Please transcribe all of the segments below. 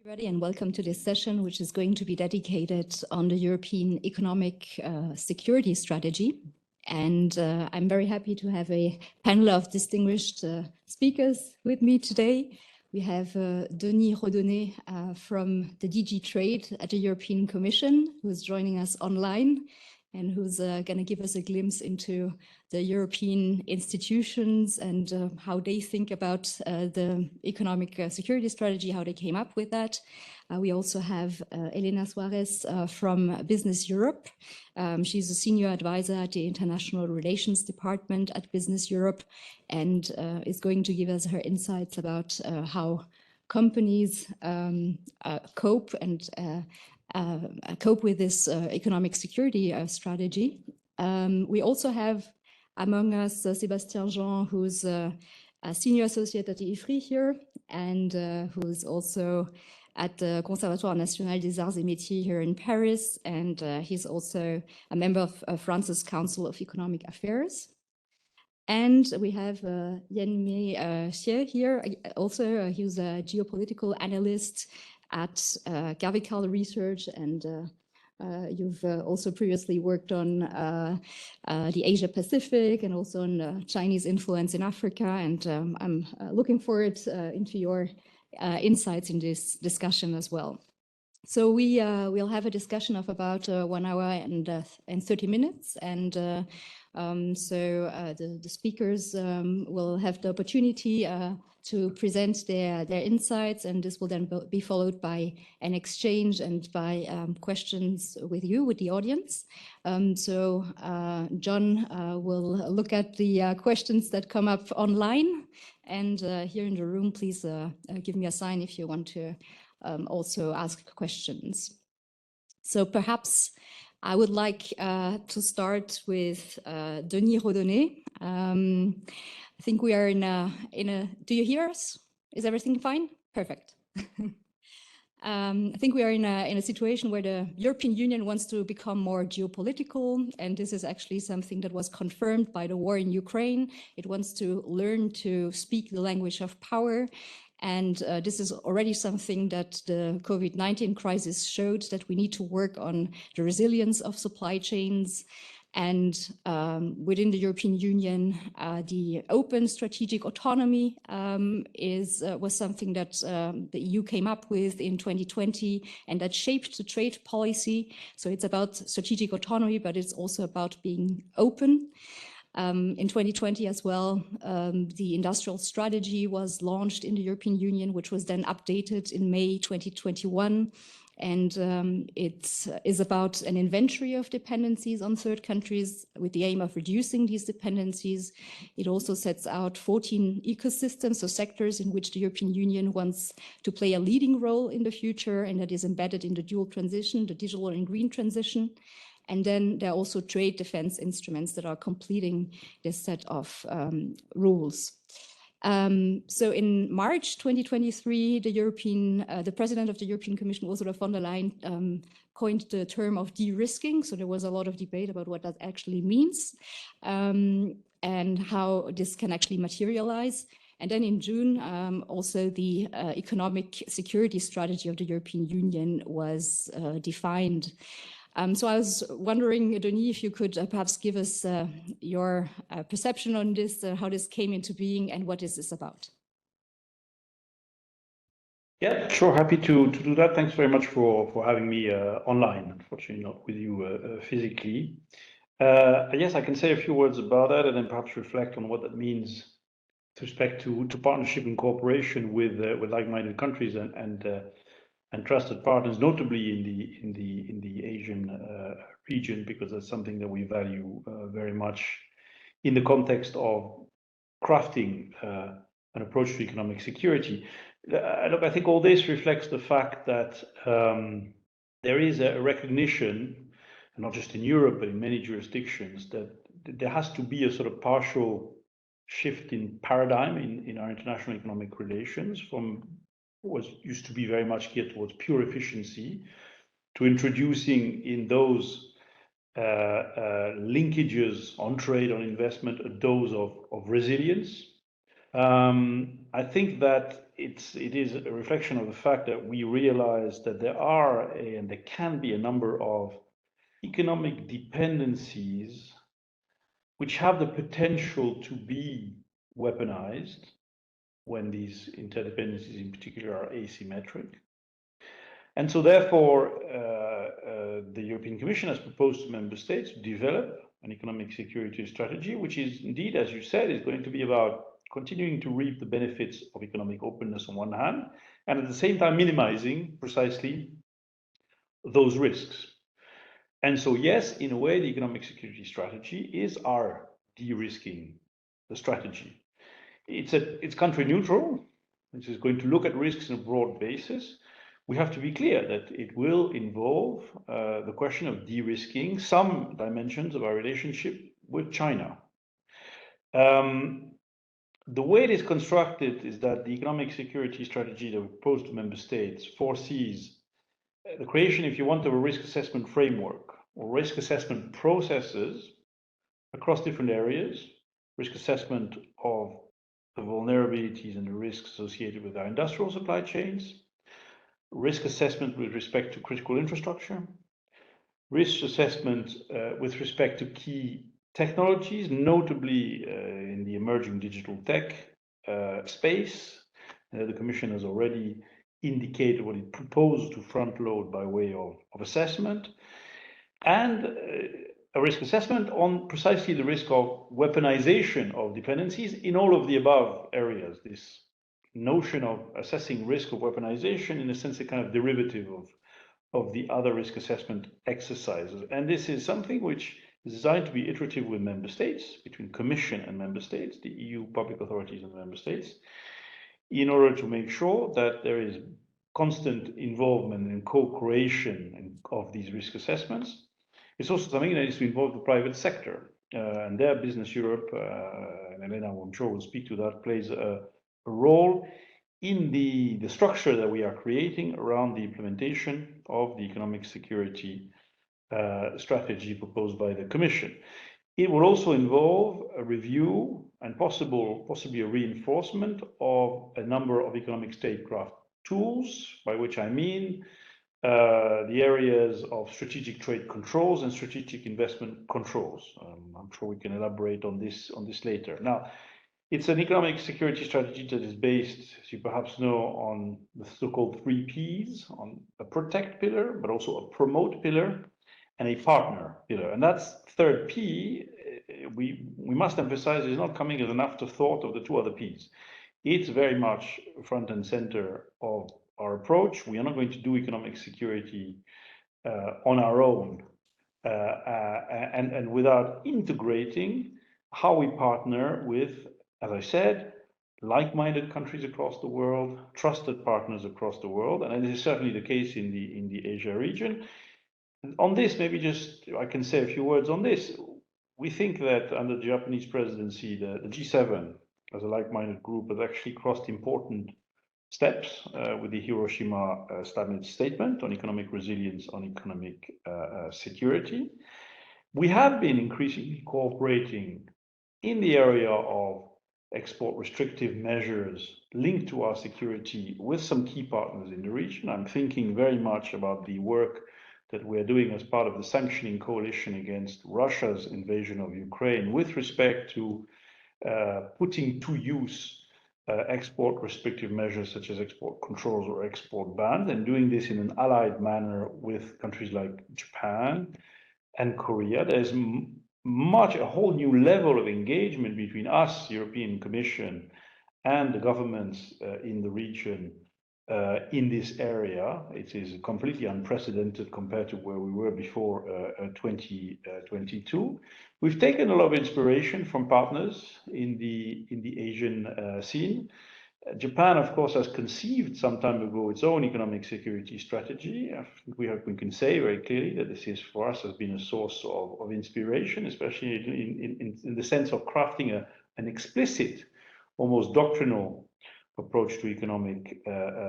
Everybody, and welcome to this session, which is going to be dedicated on the European economic security strategy. And I'm very happy to have a panel of distinguished speakers with me today. We have Denis REDONNET from the DG Trade at the European Commission, who is joining us online and who's going to give us a glimpse into the European institutions and how they think about the economic security strategy, how they came up with that. We also have Elena SUAREZ from Business Europe. She's a senior advisor at the International Relations Department at Business Europe and is going to give us her insights about how companies cope with this economic security strategy. We also have among us Sébastien, who's a senior associate at the Ifri here, and who's also at the Conservatoire National des Arts et Métiers here in Paris, and he's also a member of France's Council of Economic Affairs. And we have Yanmei here, also he's a geopolitical analyst at Gavekal Research, and you've also previously worked on the Asia Pacific and also on Chinese influence in Africa. And I'm looking forward into your insights in this discussion as well. So we'll have a discussion of about 1 hour and 30 minutes. And the speakers will have the opportunity to present their insights, and this will then be followed by an exchange and by questions with you, with the audience. John will look at the questions that come up online, and here in the room, please give me a sign if you want to also ask questions. So perhaps I would like to start with Denis REDONNET. I think we are in a, do you hear us? Is everything fine? Perfect. I think we are in a situation where the European Union wants to become more geopolitical, and this is actually something that was confirmed by the war in Ukraine. It wants to learn to speak the language of power. And this is already something that the COVID-19 crisis showed, that we need to work on the resilience of supply chains. And within the European Union, the open strategic autonomy was something that the EU came up with in 2020, and that shaped the trade policy. So it's about strategic autonomy, but it's also about being open. In 2020 as well, the industrial strategy was launched in the European Union, which was then updated in May 2021. And it is about an inventory of dependencies on third countries with the aim of reducing these dependencies. It also sets out 14 ecosystems, so sectors in which the European Union wants to play a leading role in the future, and that is embedded in the dual transition, the digital and green transition. And then there are also trade defense instruments that are completing this set of rules. So in March 2023, the president of the European Commission, Ursula von der Leyen, coined the term of de-risking. So there was a lot of debate about what that actually means and how this can actually materialize. And then in June, also the economic security strategy of the European Union was defined. So I was wondering, Denis, if you could perhaps give us your perception on this, how this came into being and what is this about? Yeah, sure. Happy to do that. Thanks very much for having me online, unfortunately not with you physically. Yes, I can say a few words about that and then perhaps reflect on what that means with respect to partnership and cooperation with like-minded countries and trusted partners, notably in the Asian region, because that's something that we value very much in the context of crafting an approach to economic security. Look, I think all this reflects the fact that there is a recognition, not just in Europe, but in many jurisdictions, that there has to be a sort of partial shift in paradigm in our international economic relations from what used to be very much geared towards pure efficiency to introducing in those linkages on trade, on investment, a dose of resilience, I think that it is a reflection of the fact that we realize that there are and there can be a number of economic dependencies which have the potential to be weaponized when these interdependencies in particular are asymmetric. And so therefore, the European Commission has proposed to member states to develop an economic security strategy, which is indeed, as you said, is going to be about continuing to reap the benefits of economic openness on one hand, and at the same time minimizing precisely those risks. And so, yes, in a way, the economic security strategy is our de-risking the strategy. It's country neutral, which is going to look at risks on a broad basis. We have to be clear that it will involve the question of de-risking some dimensions of our relationship with China. The way it is constructed is that the economic security strategy that we propose to member states foresees the creation, if you want, of a risk assessment framework or risk assessment processes across different areas, risk assessment of the vulnerabilities and the risks associated with our industrial supply chains, risk assessment with respect to critical infrastructure, risk assessment with respect to key technologies, notably in the emerging digital tech space. The Commission has already indicated what it proposed to front load by way of assessment, and a risk assessment on precisely the risk of weaponization of dependencies in all of the above areas. This notion of assessing risk of weaponization, in a sense, a kind of derivative of the other risk assessment exercises. And this is something which is designed to be iterative with member states, between Commission and member states, the EU public authorities and member states, in order to make sure that there is constant involvement and co-creation of these risk assessments. It's also something that needs to involve the private sector. And there, BusinessEurope, and Elena, I'm sure will speak to that, plays a role in the structure that we are creating around the implementation of the economic security strategy proposed by the Commission. It will also involve a review and possibly a reinforcement of a number of economic statecraft tools, by which I mean the areas of strategic trade controls and strategic investment controls. I'm sure we can elaborate on this later. Now, it's an economic security strategy that is based, as you perhaps know, on the so-called 3 Ps, on a protect pillar, but also a promote pillar, and a partner pillar. And that's third P, we must emphasize, is not coming as an afterthought of the 2 other Ps. It's very much front and center of our approach. We are not going to do economic security on our own and without integrating how we partner with, as I said, like-minded countries across the world, trusted partners across the world, and this is certainly the case in the Asia region. On this, maybe just I can say a few words on this. We think that under the Japanese presidency, the G7 as a like-minded group has actually crossed important steps with the Hiroshima statement on economic resilience, on economic security. We have been increasingly cooperating in the area of export restrictive measures linked to our security with some key partners in the region. I'm thinking very much about the work that we're doing as part of the sanctioning coalition against Russia's invasion of Ukraine with respect to putting to use export restrictive measures such as export controls or export bans, and doing this in an allied manner with countries like Japan and Korea. There's a whole new level of engagement between us, European Commission, and the governments in the region in this area. It is completely unprecedented compared to where we were before 2022. We've taken a lot of inspiration from partners in the Asian scene. Japan, of course, has conceived some time ago its own economic security strategy. I think we can say very clearly that this is, for us, has been a source of inspiration, especially in the sense of crafting an explicit, almost doctrinal approach to economic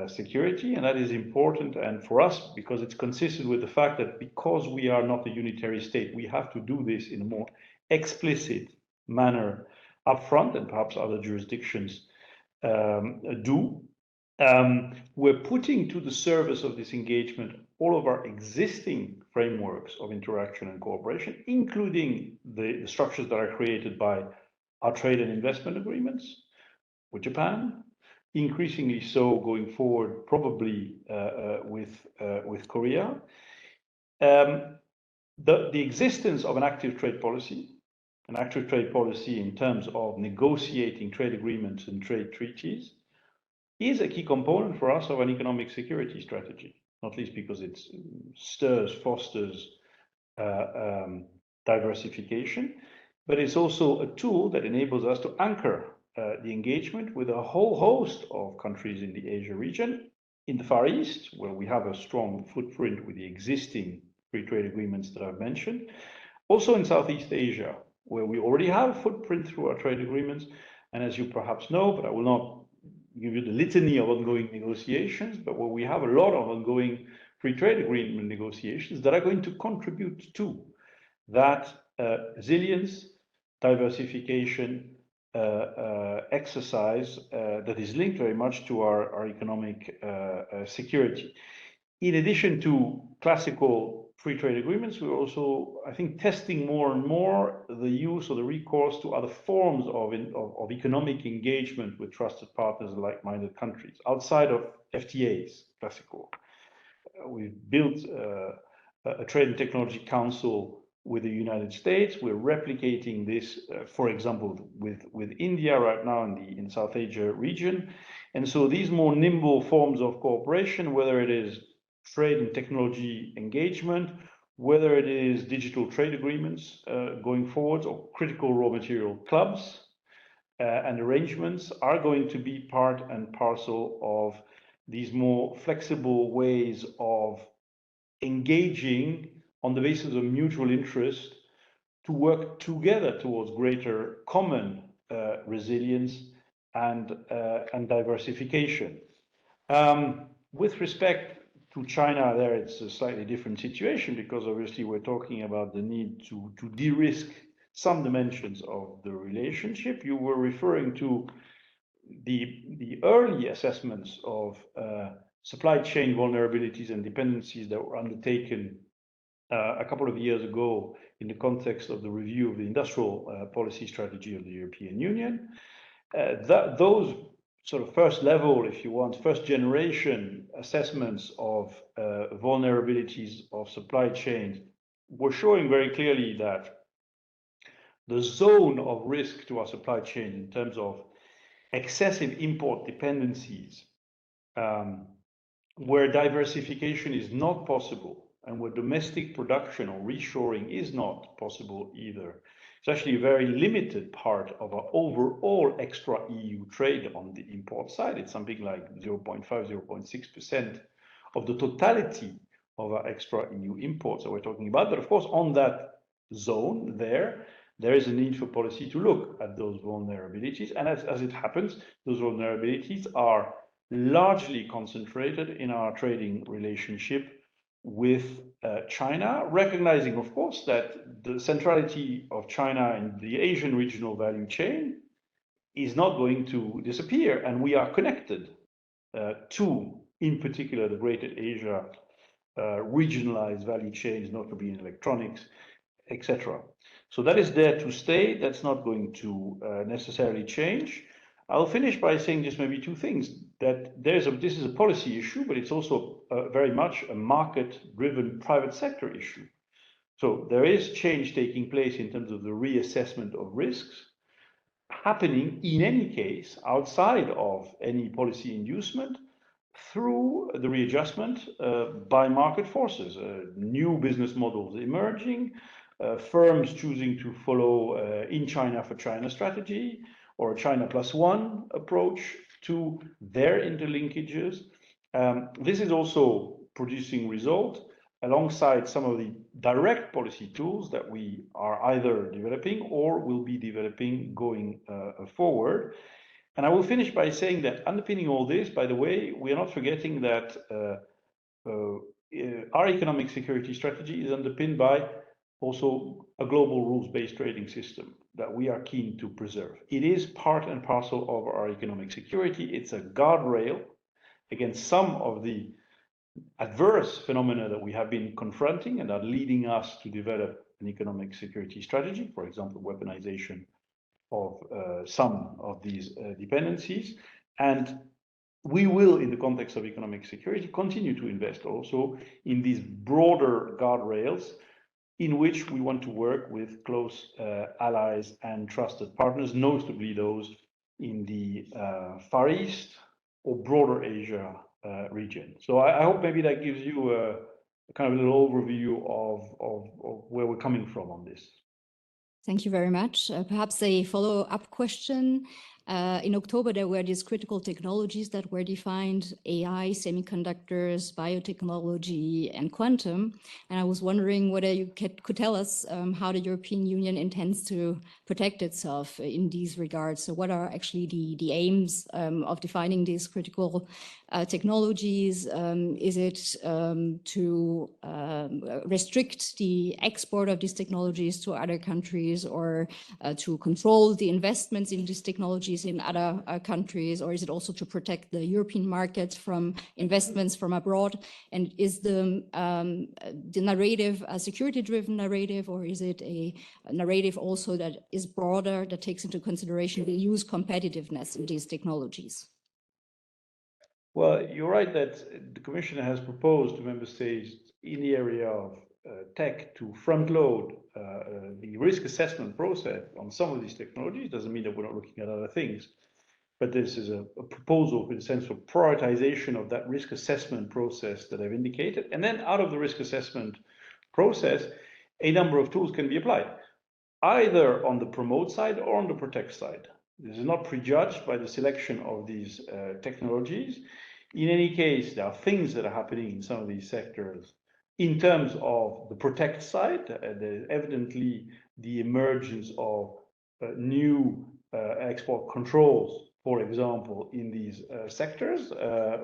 security. And that is important, and for us, because it's consistent with the fact that because we are not a unitary state, we have to do this in a more explicit manner upfront, and perhaps other jurisdictions do. We're putting to the service of this engagement all of our existing frameworks of interaction and cooperation, including the structures that are created by our trade and investment agreements with Japan, increasingly so going forward, probably with Korea. The existence of an active trade policy in terms of negotiating trade agreements and trade treaties is a key component for us of an economic security strategy, not least because it fosters diversification, but it's also a tool that enables us to anchor the engagement with a whole host of countries in the Asia region, in the Far East, where we have a strong footprint with the existing free trade agreements that I've mentioned, also in Southeast Asia, where we already have a footprint through our trade agreements, and as you perhaps know, but I will not give you the litany of ongoing negotiations, but where we have a lot of ongoing free trade agreement negotiations that are going to contribute to that resilience, diversification exercise that is linked very much to our economic security. In addition to classical free trade agreements, we're also, I think, testing more and more the use or the recourse to other forms of economic engagement with trusted partners and like-minded countries outside of FTAs, classical. We've built a Trade and Technology Council with the United States. We're replicating this, for example, with India right now in the South Asia region. And so these more nimble forms of cooperation, whether it is trade and technology engagement, whether it is digital trade agreements going forward, or critical raw material clubs and arrangements, are going to be part and parcel of these more flexible ways of engaging on the basis of mutual interest to work together towards greater common resilience and diversification. With respect to China, there it's a slightly different situation, because obviously we're talking about the need to de-risk some dimensions of the relationship. You were referring to the early assessments of supply chain vulnerabilities and dependencies that were undertaken a couple of years ago in the context of the review of the industrial policy strategy of the European Union. Those sort of first level, if you want, first generation assessments of vulnerabilities of supply chains were showing very clearly that the zone of risk to our supply chain in terms of excessive import dependencies, where diversification is not possible and where domestic production or reshoring is not possible either. It's actually a very limited part of our overall extra EU trade on the import side. It's something like 0.5, 0.6% of the totality of our extra EU imports that we're talking about. But of course, on that zone there is a need for policy to look at those vulnerabilities. And as it happens, those vulnerabilities are largely concentrated in our trading relationship with China, recognizing, of course, that the centrality of China in the Asian regional value chain is not going to disappear, and we are connected to, in particular, the Greater Asia regionalized value chains, notably in electronics, etc. So that is there to stay. That's not going to necessarily change. I'll finish by saying just maybe two things. That this is a policy issue, but it's also very much a market-driven private sector issue. So there is change taking place in terms of the reassessment of risks happening in any case outside of any policy inducement through the readjustment by market forces, new business models emerging, firms choosing to follow in China for China strategy, or a China plus one approach to their interlinkages. This is also producing results alongside some of the direct policy tools that we are either developing or will be developing going forward. And I will finish by saying that underpinning all this, by the way, we are not forgetting that our economic security strategy is underpinned by also a global rules-based trading system. that we are keen to preserve. It is part and parcel of our economic security. It's a guardrail against some of the adverse phenomena that we have been confronting and are leading us to develop an economic security strategy, for example, weaponization of some of these dependencies. And we will, in the context of economic security, continue to invest also in these broader guardrails in which we want to work with close allies and trusted partners, notably those in the Far East or broader Asia region. So I hope maybe that gives you a kind of a little overview of where we're coming from on this. Thank you very much. Perhaps a follow-up question. In October, there were these critical technologies that were defined: AI, semiconductors, biotechnology, and quantum. And I was wondering whether you could tell us how the European Union intends to protect itself in these regards. So what are actually the aims of defining these critical technologies? Is it to restrict the export of these technologies to other countries, or to control the investments in these technologies in other countries, or is it also to protect the European market from investments from abroad? And is the narrative a security-driven narrative, or is it a narrative also that is broader, that takes into consideration the EU's competitiveness in these technologies? Well, you're right that the Commission has proposed to member states in the area of tech to front load the risk assessment process on some of these technologies. Doesn't mean that we're not looking at other things, but this is a proposal in the sense of prioritization of that risk assessment process that I've indicated. And then out of the risk assessment process, a number of tools can be applied, either on the promote side or on the protect side. This is not prejudged by the selection of these technologies. In any case, there are things that are happening in some of these sectors in terms of the protect side. There's evidently the emergence of new export controls, for example, in these sectors,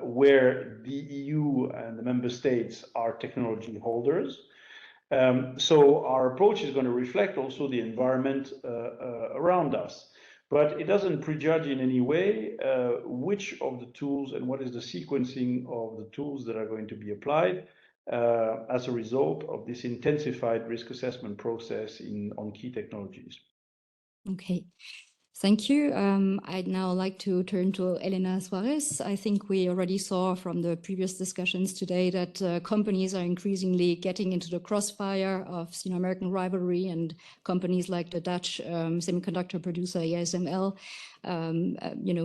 where the EU and the member states are technology holders. So our approach is going to reflect also the environment around us. But it doesn't prejudge in any way which of the tools and what is the sequencing of the tools that are going to be applied as a result of this intensified risk assessment process on key technologies. Okay, thank you. I'd now like to turn to Elena SUAREZ. I think we already saw from the previous discussions today that companies are increasingly getting into the crossfire of Sino-American rivalry, and companies like the Dutch semiconductor producer ASML,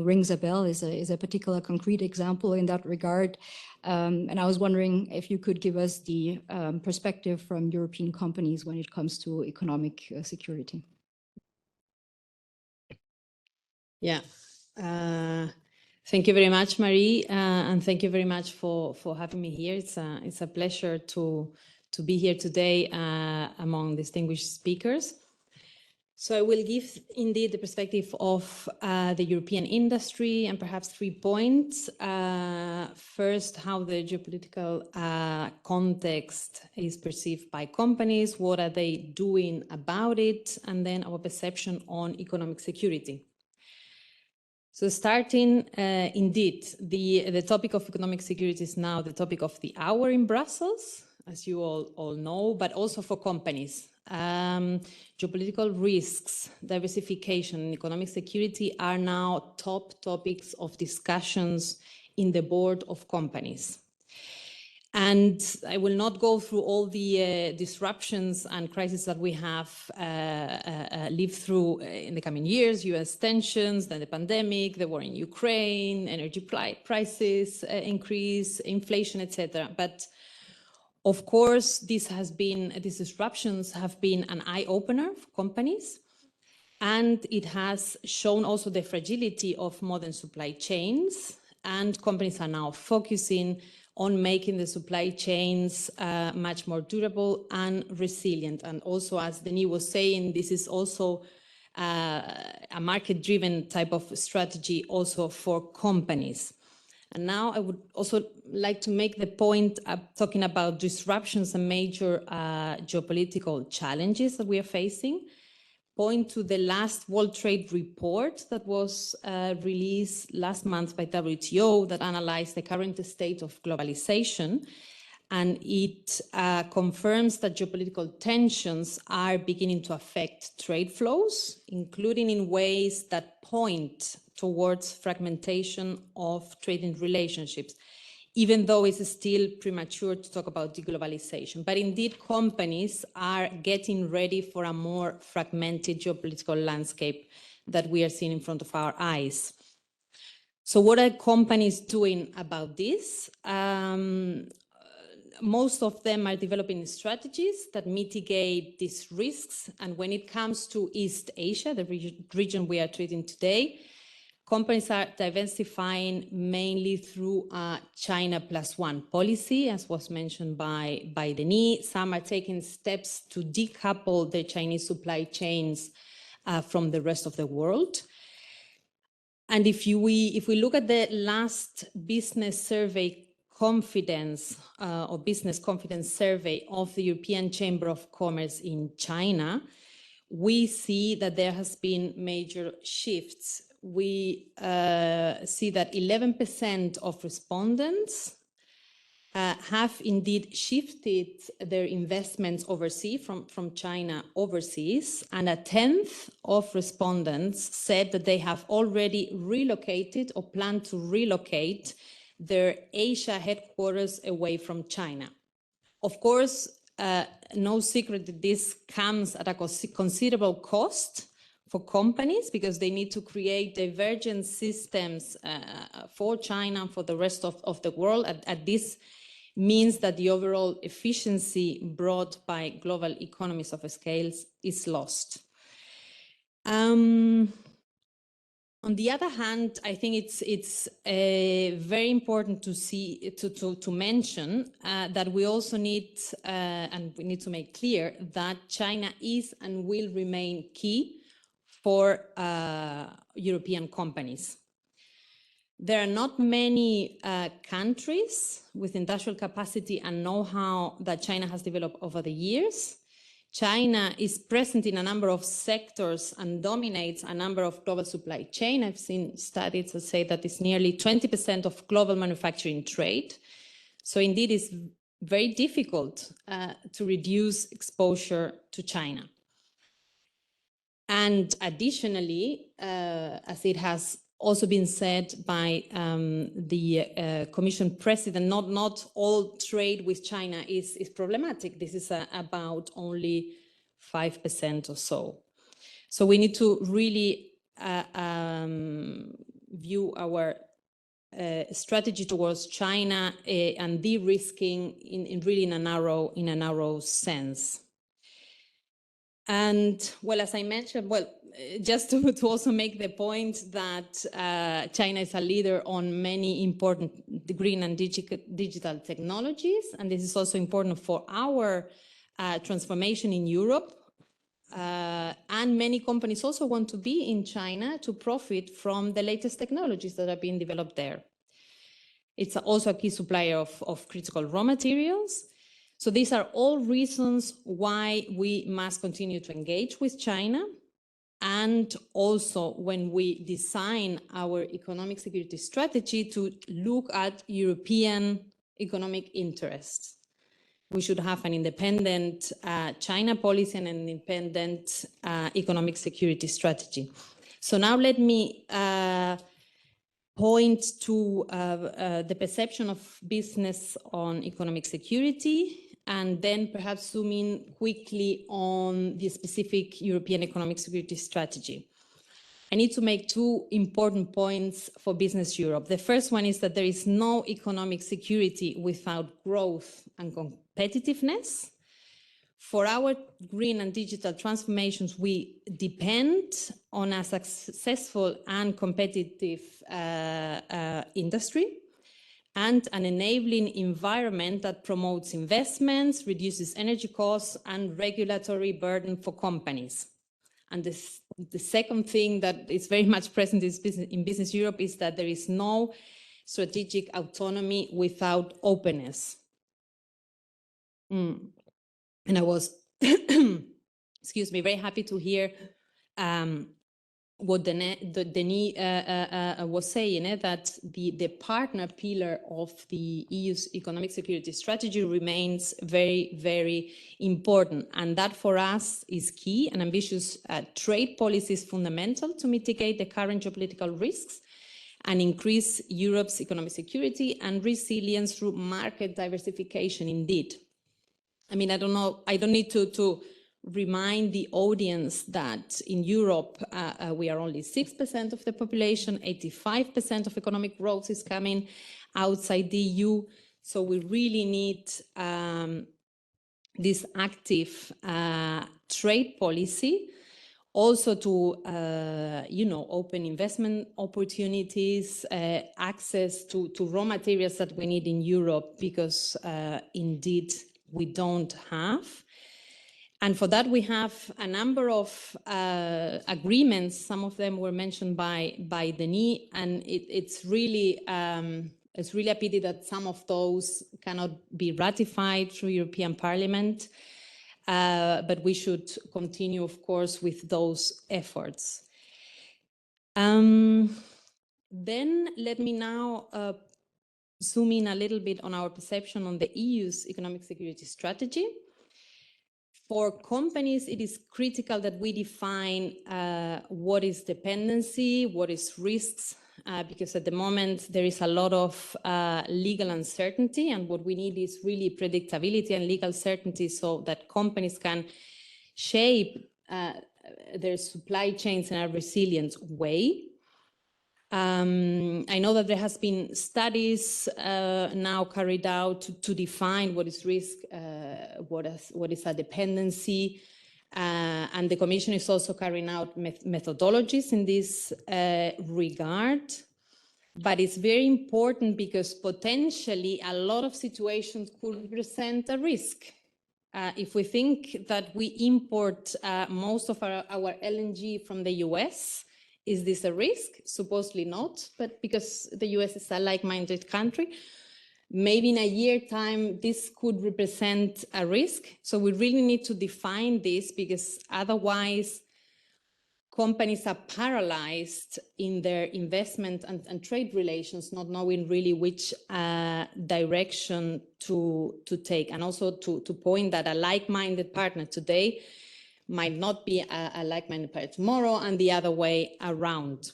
rings a bell, is a particular concrete example in that regard. And I was wondering if you could give us the perspective from European companies when it comes to economic security. Yeah, thank you very much, Marie, and thank you very much for having me here. It's a pleasure to be here today among distinguished speakers. So I will give indeed the perspective of the European industry, and perhaps 3 points. First, how the geopolitical context is perceived by companies, what are they doing about it, and then our perception on economic security. So starting, indeed, the topic of economic security is now the topic of the hour in Brussels, as you all know, but also for companies. Geopolitical risks, diversification, and economic security are now top topics of discussions in the board of companies. And I will not go through all the disruptions and crises that we have lived through in the coming years: US tensions, then the pandemic, the war in Ukraine, energy prices increase, inflation, etc. But of course, these disruptions have been an eye-opener for companies, and it has shown also the fragility of modern supply chains, and companies are now focusing on making the supply chains much more durable and resilient. And also, as Denis was saying, this is also a market-driven type of strategy also for companies. And now I would also like to make the point of talking about disruptions and major geopolitical challenges that we are facing. point to the last World Trade Report that was released last month by WTO that analyzed the current state of globalization. And it confirms that geopolitical tensions are beginning to affect trade flows, including in ways that point towards fragmentation of trading relationships, even though it's still premature to talk about deglobalization. But indeed, companies are getting ready for a more fragmented geopolitical landscape that we are seeing in front of our eyes. So what are companies doing about this? Most of them are developing strategies that mitigate these risks. And when it comes to East Asia, the region we are treating today, companies are diversifying mainly through a China +1 policy, as was mentioned by Denis. Some are taking steps to decouple their Chinese supply chains from the rest of the world. And if we look at the last business survey confidence or business confidence survey of the European Chamber of Commerce in China, we see that there has been major shifts. We see that 11% of respondents have indeed shifted their investments overseas from China overseas, and a tenth of respondents said that they have already relocated or plan to relocate their Asia headquarters away from China. Of course, no secret that this comes at a considerable cost for companies, because they need to create divergent systems for China and for the rest of the world. And this means that the overall efficiency brought by global economies of scales is lost. On the other hand, I think it's very important to mention that we also need, and we need to make clear that China is and will remain key for European companies. There are not many countries with industrial capacity and know-how that China has developed over the years. China is present in a number of sectors and dominates a number of global supply chain. I've seen studies that say that it's nearly 20% of global manufacturing trade. So indeed, it's very difficult to reduce exposure to China. And additionally, as it has also been said by the Commission President, not all trade with China is problematic. This is about only 5% or so. So we need to really view our strategy towards China and de-risking in a narrow sense. And well, as I mentioned, just to also make the point that China is a leader on many important green and digital technologies, and this is also important for our transformation in Europe. And many companies also want to be in China to profit from the latest technologies that are being developed there. It's also a key supplier of critical raw materials. So these are all reasons why we must continue to engage with China. And also when we design our economic security strategy, to look at European economic interests. We should have an independent China policy and an independent economic security strategy. So now let me point to the perception of business on economic security, and then perhaps zoom in quickly on the specific European economic security strategy. I need to make two important points for Business Europe. The first one is that there is no economic security without growth and competitiveness. For our green and digital transformations, we depend on a successful and competitive industry, and an enabling environment that promotes investments, reduces energy costs, and regulatory burden for companies. And the second thing that is very much present in Business Europe is that there is no strategic autonomy without openness. And I was, excuse me, very happy to hear what Denis was saying, that the partner pillar of the EU's economic security strategy remains very, very important. And that for us is key. An ambitious trade policy is fundamental to mitigate the current geopolitical risks and increase Europe's economic security and resilience through market diversification indeed. I mean, I don't need to remind the audience that in Europe, we are only 6% of the population, 85% of economic growth is coming outside the EU. So we really need this active trade policy also to, open investment opportunities, access to raw materials that we need in Europe, because indeed we don't have. And for that, we have a number of agreements. Some of them were mentioned by Denis, and it's really a pity that some of those cannot be ratified through European Parliament. But we should continue, of course, with those efforts. Then let me now zoom in a little bit on our perception on the EU's economic security strategy. For companies, it is critical that we define what is dependency, what is risks, because at the moment there is a lot of legal uncertainty, and what we need is really predictability and legal certainty so that companies can shape their supply chains in a resilient way. I know that there has been studies now carried out to define what is risk, what is a dependency, and the Commission is also carrying out methodologies in this regard. But it's very important because potentially a lot of situations could represent a risk. If we think that we import most of our LNG from the US, is this a risk? Supposedly not, but because the US is a like-minded country, maybe in a year's time, this could represent a risk. So we really need to define this, because otherwise companies are paralyzed in their investment and trade relations, not knowing really which direction to take. And also to point that a like-minded partner today might not be a like-minded partner tomorrow, and the other way around.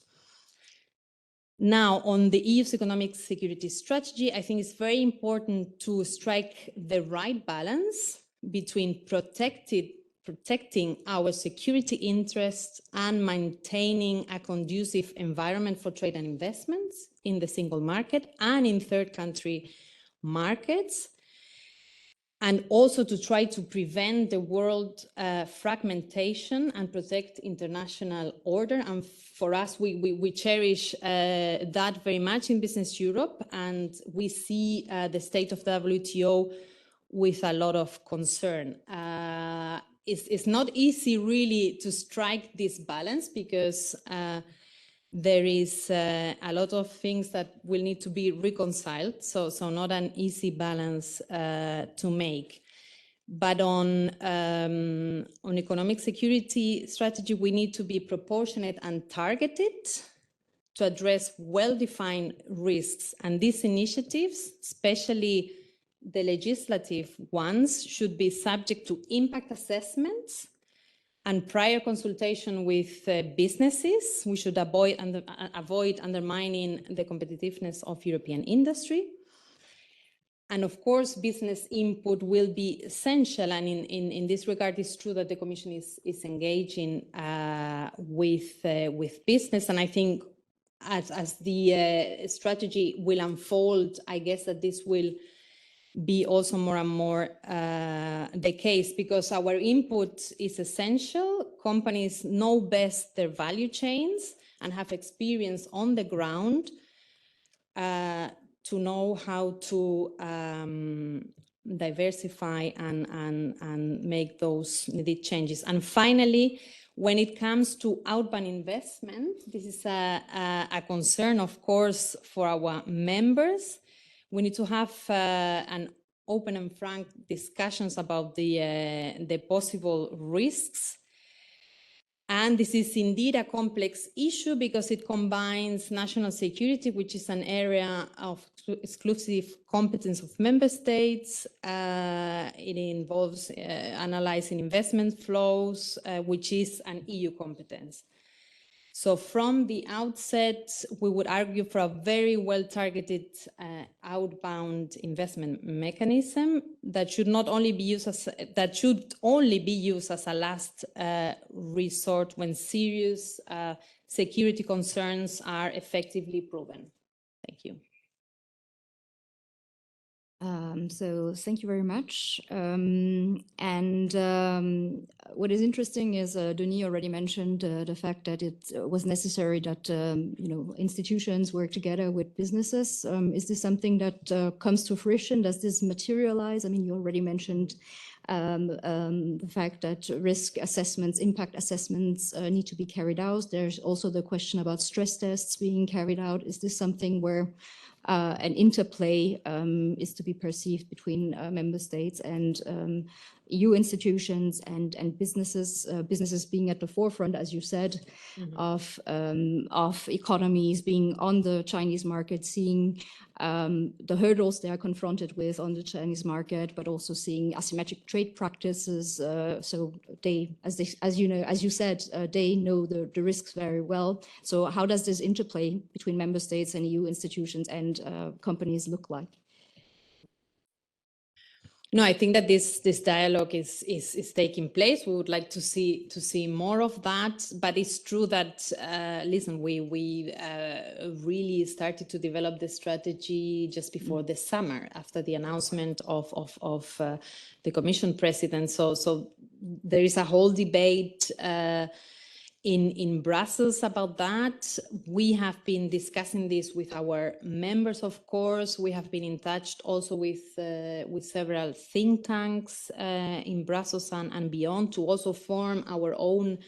Now, on the EU's economic security strategy, I think it's very important to strike the right balance between protecting our security interests and maintaining a conducive environment for trade and investments in the single market and in third country markets, and also to try to prevent the world fragmentation and protect international order. And for us, we cherish that very much in Business Europe, and we see the state of the WTO with a lot of concern. It's not easy really to strike this balance, because there is a lot of things that will need to be reconciled, so not an easy balance to make. But on economic security strategy, we need to be proportionate and targeted to address well-defined risks. And these initiatives, especially the legislative ones, should be subject to impact assessments and prior consultation with businesses. We should avoid undermining the competitiveness of European industry. And of course, business input will be essential. And in this regard, it's true that the Commission is engaging with business. And I think as the strategy will unfold, I guess that this will be also more and more the case, because our input is essential. Companies know best their value chains and have experience on the ground to know how to diversify and make those needed changes. And finally, when it comes to outbound investment, this is a concern, of course, for our members. We need to have an open and frank discussions about the possible risks. And this is indeed a complex issue because it combines national security, which is an area of exclusive competence of member states. It involves analyzing investment flows, which is an EU competence. So from the outset, we would argue for a very well-targeted outbound investment mechanism that should not only be used as a last resort when serious security concerns are effectively proven. Thank you. So thank you very much. What is interesting is Denis already mentioned the fact that it was necessary that institutions work together with businesses. Is this something that comes to fruition? Does this materialize? I mean, you already mentioned the fact that risk assessments, impact assessments need to be carried out. There's also the question about stress tests being carried out. Is this something where an interplay is to be perceived between member states and EU institutions and businesses, businesses being at the forefront, as you said, of economies being on the Chinese market, seeing the hurdles they are confronted with on the Chinese market, but also seeing asymmetric trade practices. So they, as you said, they know the risks very well. So how does this interplay between member states and EU institutions and companies look like? No, I think that this dialogue is taking place. We would like to see more of that. But it's true that listen, we really started to develop the strategy just before the summer, after the announcement of the Commission President. So there is a whole debate in Brussels about that. We have been discussing this with our members, of course. We have been in touch also with several think tanks in Brussels and beyond to also form our own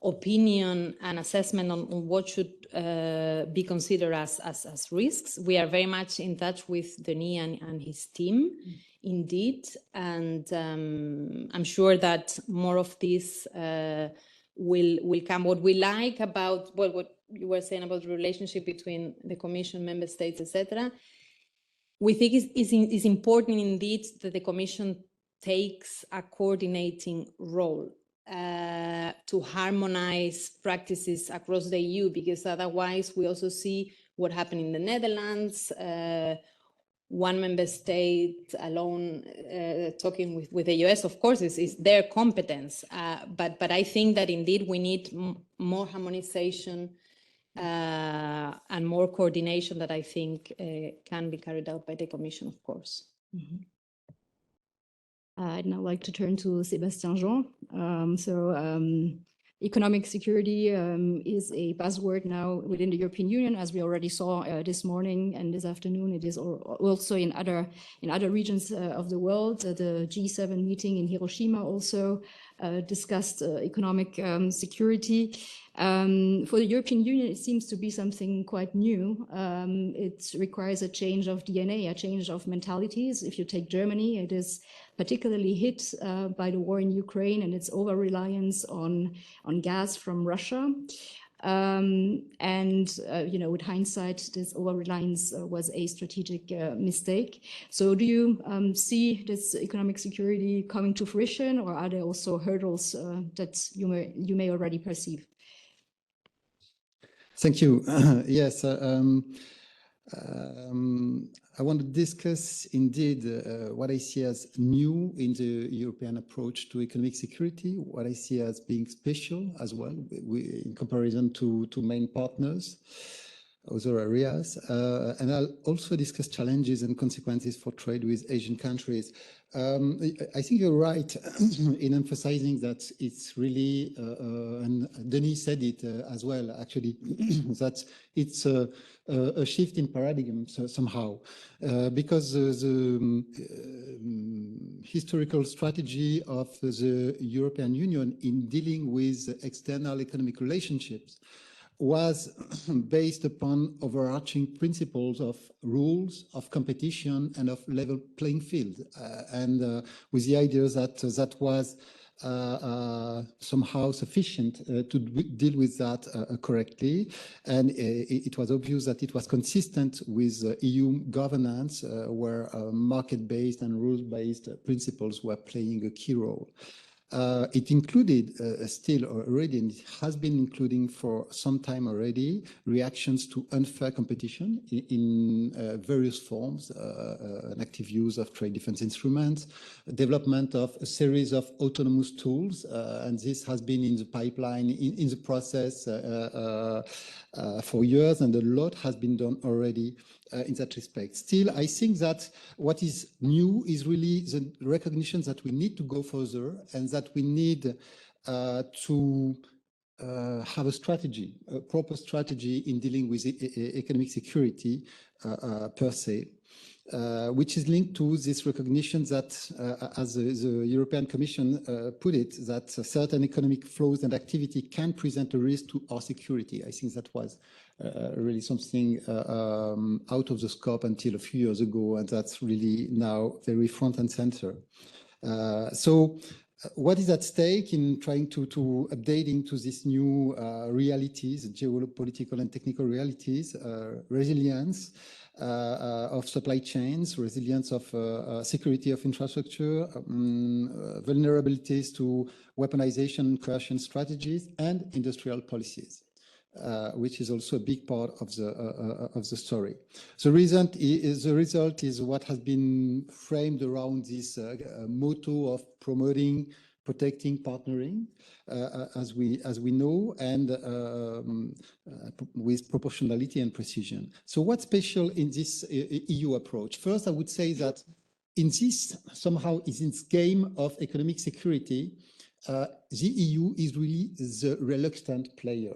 opinion and assessment on what should be considered as risks. We are very much in touch with Denis and his team, indeed. And I'm sure that more of this will come. What we like about what you were saying about the relationship between the Commission, member states, etc., we think is important indeed that the Commission takes a coordinating role to harmonize practices across the EU, because otherwise we also see what happened in the Netherlands. One member state alone talking with the US, of course, is their competence. But I think that indeed we need more harmonization and more coordination that I think can be carried out by the Commission, of course. Mm-hmm. I'd now like to turn to Sébastien Jean. Economic security is a buzzword now within the European Union, as we already saw this morning and this afternoon. It is also in other regions of the world. The G7 meeting in Hiroshima also discussed economic security. For the European Union, it seems to be something quite new. It requires a change of DNA, a change of mentalities. If you take Germany, it is particularly hit by the war in Ukraine and its over-reliance on gas from Russia. With hindsight, this over-reliance was a strategic mistake. So do you see this economic security coming to fruition, or are there also hurdles that you may already perceive? Thank you. Yes. I want to discuss indeed what I see as new in the European approach to economic security, what I see as being special as well in comparison to main partners, other areas. And I'll also discuss challenges and consequences for trade with Asian countries. I think you're right in emphasizing that it's really, and Denis said it as well, actually, that it's a shift in paradigm somehow, because the historical strategy of the European Union in dealing with external economic relationships was based upon overarching principles of rules, of competition, and of level playing field, and with the idea that that was somehow sufficient to deal with that correctly. And it was obvious that it was consistent with EU governance, where market-based and rules-based principles were playing a key role. It included still already, and it has been including for some time already, reactions to unfair competition in various forms, an active use of trade defense instruments, development of a series of autonomous tools, and this has been in the pipeline, in the process for years, and a lot has been done already in that respect. Still, I think that what is new is really the recognition that we need to go further and that we need to have a strategy, a proper strategy in dealing with economic security per se, which is linked to this recognition that, as the European Commission put it, that certain economic flows and activity can present a risk to our security. I think that was really something out of the scope until a few years ago, and that's really now very front and center. So what is at stake in trying to updating to these new realities, geopolitical and technical realities, resilience of supply chains, resilience of security of infrastructure, vulnerabilities to weaponization, coercion strategies, and industrial policies, which is also a big part of the story. The result is what has been framed around this motto of promoting, protecting, partnering, as we know, and with proportionality and precision. So what's special in this EU approach? First, I would say that in this, somehow, in this game of economic security, the EU is really the reluctant player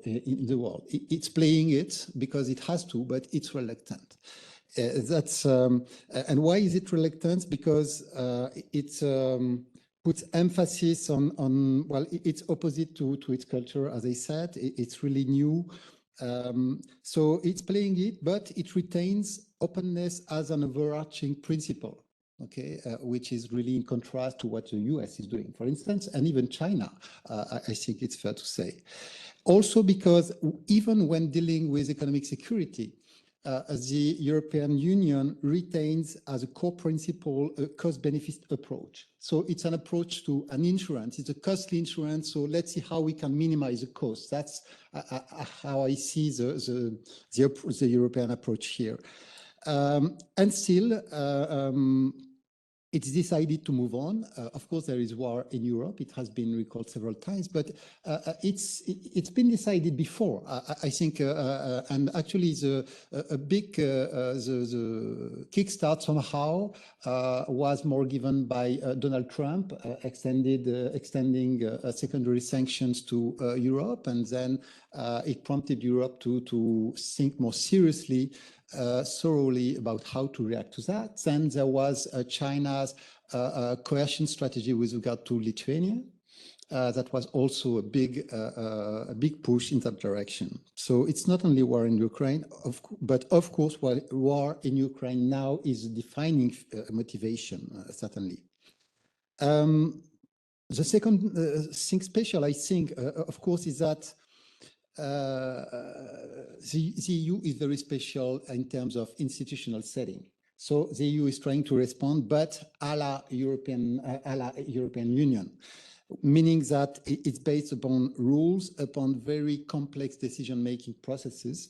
in the world. It's playing it because it has to, but it's reluctant. And why is it reluctant? Because it puts emphasis on, well, it's opposite to its culture, as I said. It's really new. So it's playing it, but it retains openness as an overarching principle. Okay, which is really in contrast to what the US is doing, for instance, and even China, I think it's fair to say. Also because even when dealing with economic security, the European Union retains as a core principle a cost-benefit approach. So it's an approach to an insurance. It's a costly insurance, so let's see how we can minimize the cost. That's how I see the European approach here. And still, it's decided to move on. Of course, there is war in Europe. It has been recalled several times, but it's been decided before. I think, and actually, the kickstart somehow was more given by Donald Trump, extending secondary sanctions to Europe, and then it prompted Europe to think more seriously, thoroughly about how to react to that. Then there was China's coercion strategy with regard to Lithuania. That was also a big push in that direction. So it's not only war in Ukraine, but of course, war in Ukraine now is a defining motivation, certainly. The second thing special, I think, of course, is that the EU is very special in terms of institutional setting. So the EU is trying to respond, but a la European Union, meaning that it's based upon rules, upon very complex decision-making processes,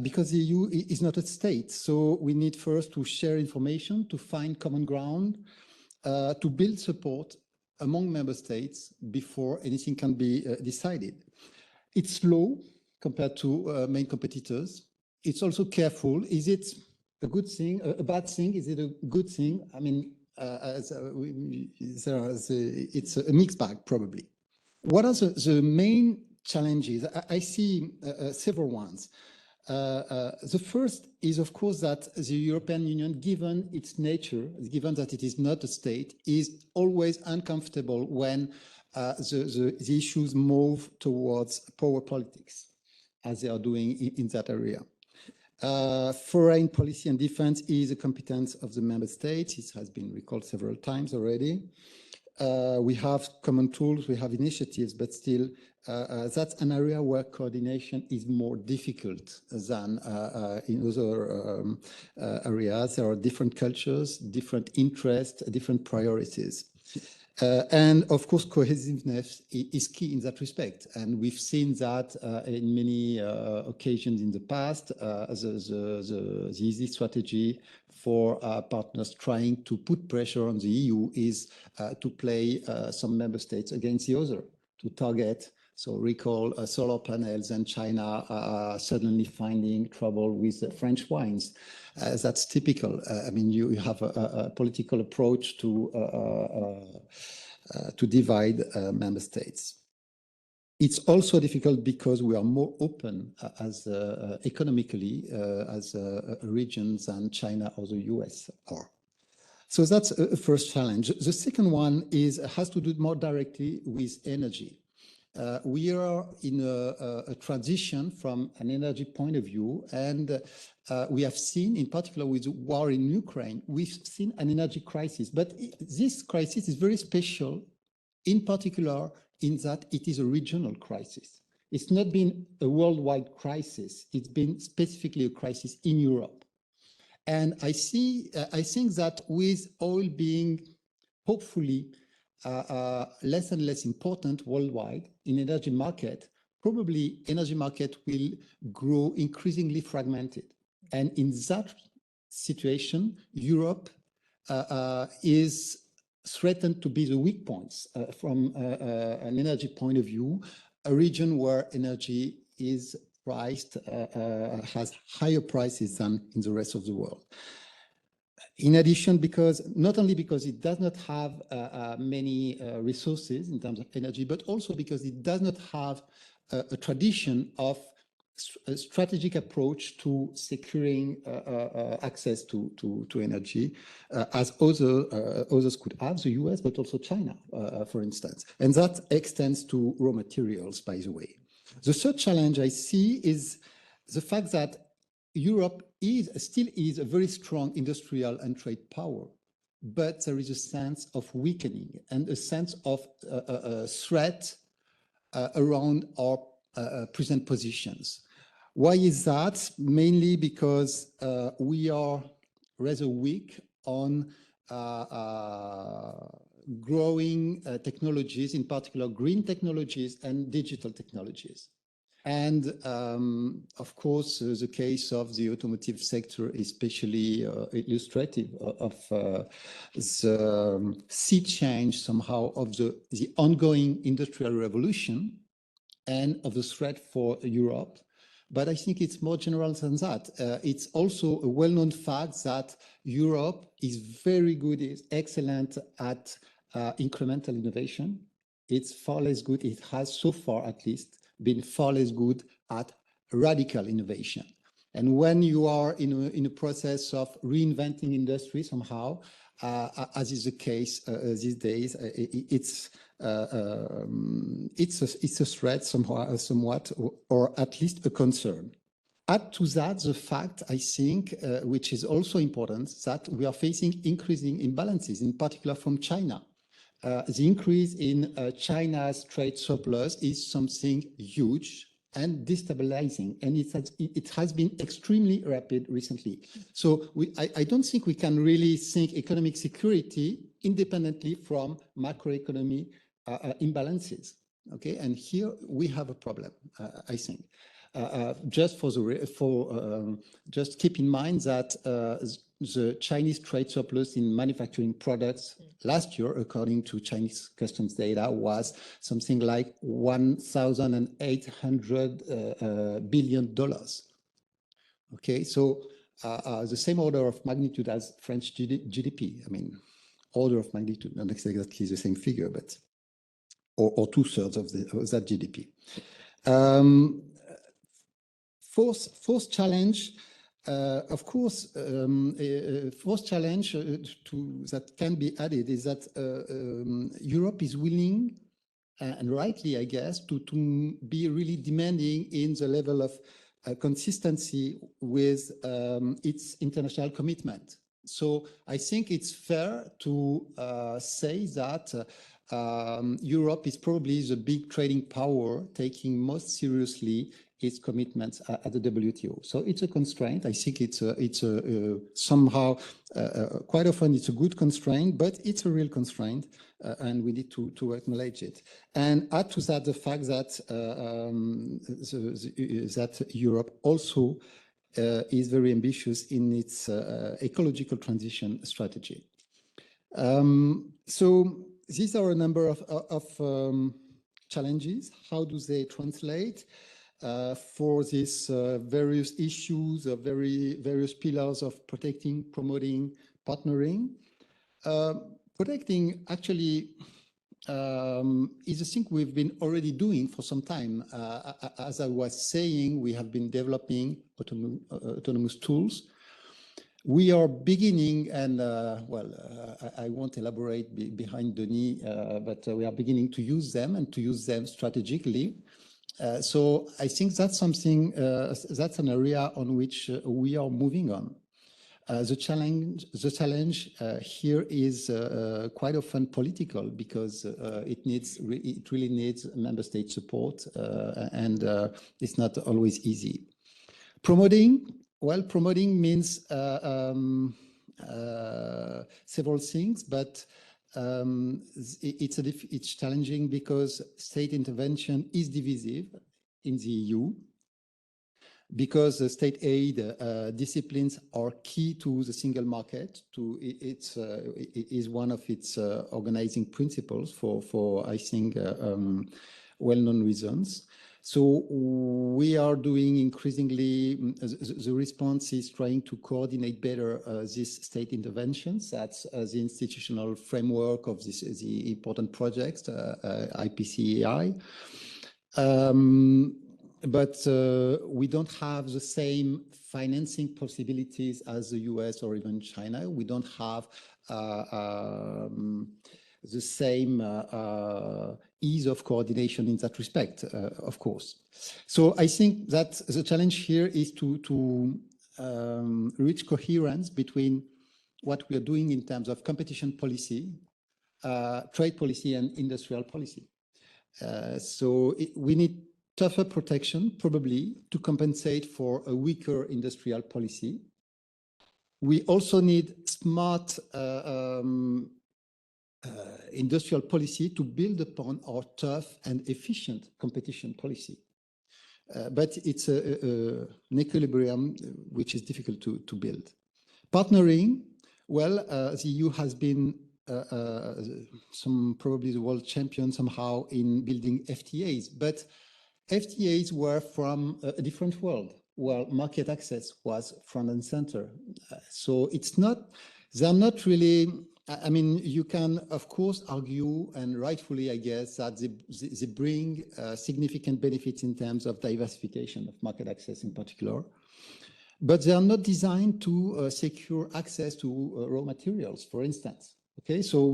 because the EU is not a state. So we need first to share information, to find common ground, to build support among member states before anything can be decided. It's slow compared to main competitors. It's also careful. Is it a good thing, a bad thing? Is it a good thing? I mean, it's a mixed bag, probably. What are the main challenges? I see several ones. The first is, of course, that the European Union, given its nature, given that it is not a state, is always uncomfortable when the issues move towards power politics, as they are doing in that area. Foreign policy and defense is a competence of the member states. It has been recalled several times already. we have common tools, we have initiatives, but still that's an area where coordination is more difficult than in other areas. There are different cultures, different interests, different priorities. And of course, cohesiveness is key in that respect. And we've seen that in many occasions in the past, the easy strategy for partners trying to put pressure on the EU is to play some member states against the other, to target. So recall solar panels and China suddenly finding trouble with French wines. That's typical. I mean, you have a political approach to divide member states. It's also difficult because we are more open as economically as regions than China or the US are. So that's a first challenge. The second one has to do more directly with energy. We are in a transition from an energy point of view, and we have seen, in particular with the war in Ukraine, we've seen an energy crisis. But this crisis is very special, in particular, in that it is a regional crisis. It's not been a worldwide crisis. It's been specifically a crisis in Europe. And I think that with oil being hopefully less and less important worldwide in energy market, probably energy market will grow increasingly fragmented. And in that situation, Europe is threatened to be the weak points from an energy point of view, a region where energy is priced, has higher prices than in the rest of the world. In addition, not only because it does not have many resources in terms of energy, but also because it does not have a tradition of a strategic approach to securing access to energy, as others could have, the US, but also China, for instance. And that extends to raw materials, by the way. The third challenge I see is the fact that Europe still is a very strong industrial and trade power, but there is a sense of weakening and a sense of threat around our present positions. Why is that? Mainly because we are rather weak on growing technologies, in particular green technologies and digital technologies. And of course, the case of the automotive sector is especially illustrative of the sea change somehow of the ongoing industrial revolution and of the threat for Europe. But I think it's more general than that. It's also a well-known fact that Europe is very good, is excellent at incremental innovation. It's far less good, it has so far at least, been far less good at radical innovation. And when you are in a process of reinventing industry somehow, as is the case these days, it's a threat somewhat, or at least a concern. Add to that the fact, I think, which is also important, that we are facing increasing imbalances, in particular from China. The increase in China's trade surplus is something huge and destabilizing, and it has been extremely rapid recently. So I don't think we can really think economic security independently from macroeconomic imbalances. Okay, and here we have a problem, I think. Just keep in mind that the Chinese trade surplus in manufacturing products last year, according to Chinese customs data, was something like $1,800 billion. Okay, so the same order of magnitude as French GDP. I mean, order of magnitude, not exactly the same figure, but or 2/3 of that GDP. Fourth challenge, of course, fourth challenge that can be added is that Europe is willing, and rightly, I guess, to be really demanding in the level of consistency with its international commitment. So I think it's fair to say that Europe is probably the big trading power taking most seriously its commitments at the WTO. So it's a constraint. I think it's somehow quite often it's a good constraint, but it's a real constraint, and we need to acknowledge it. And add to that the fact that that Europe also is very ambitious in its ecological transition strategy. So these are a number of challenges. How do they translate for these various issues, various pillars of protecting, promoting, partnering? Protecting actually is a thing we've been already doing for some time. As I was saying, we have been developing autonomous tools. We are beginning, and I won't elaborate behind Denis, but we are beginning to use them and to use them strategically. So I think that's something, that's an area on which we are moving on. The challenge here is quite often political, because it really needs member state support, and it's not always easy. Promoting, well, promoting means several things, but it's challenging because state intervention is divisive in the EU, because the state aid disciplines are key to the single market. It is one of its organizing principles for I think well-known reasons. So we are doing increasingly, the response is trying to coordinate better these state interventions. That's the institutional framework of the important projects, IPCEI. But we don't have the same financing possibilities as the US or even China. We don't have the same ease of coordination in that respect, of course. So I think that the challenge here is to reach coherence between what we are doing in terms of competition policy, trade policy, and industrial policy. So we need tougher protection, probably, to compensate for a weaker industrial policy. We also need smart industrial policy to build upon our tough and efficient competition policy. But it's an equilibrium which is difficult to build. Partnering, well, the EU has been probably the world champion somehow in building FTAs, but FTAs were from a different world, where market access was front and center. So they're not really, I mean, you can, of course, argue, and rightfully, I guess, that they bring significant benefits in terms of diversification of market access in particular, but they are not designed to secure access to raw materials, for instance. Okay, so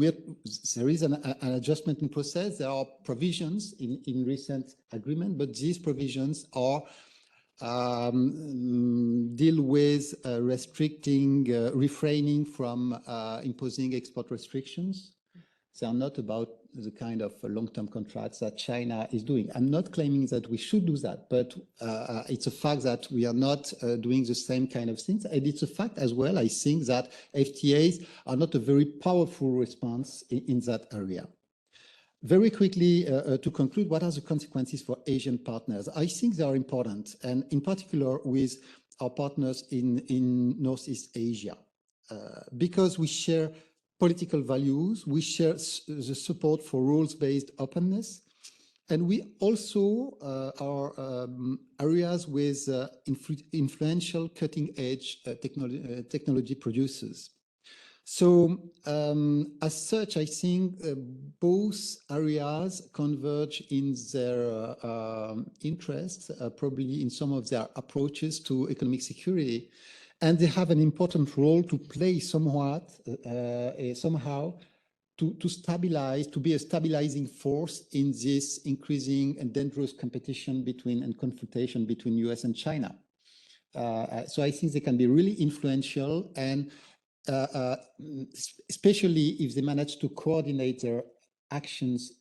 there is an adjustment in process. There are provisions in recent agreement, but these provisions are deal with refraining from imposing export restrictions. They are not about the kind of long-term contracts that China is doing. I'm not claiming that we should do that, but it's a fact that we are not doing the same kind of things. And it's a fact as well, I think, that FTAs are not a very powerful response in that area. Very quickly, to conclude, what are the consequences for Asian partners? I think they are important, and in particular with our partners in Northeast Asia, because we share political values, we share the support for rules-based openness, and we also are areas with influential cutting-edge technology producers. So as such, I think both areas converge in their interests, probably in some of their approaches to economic security. And they have an important role to play somehow to stabilize, to be a stabilizing force in this increasing and dangerous competition and confrontation between US and China. So I think they can be really influential, and especially if they manage to coordinate their actions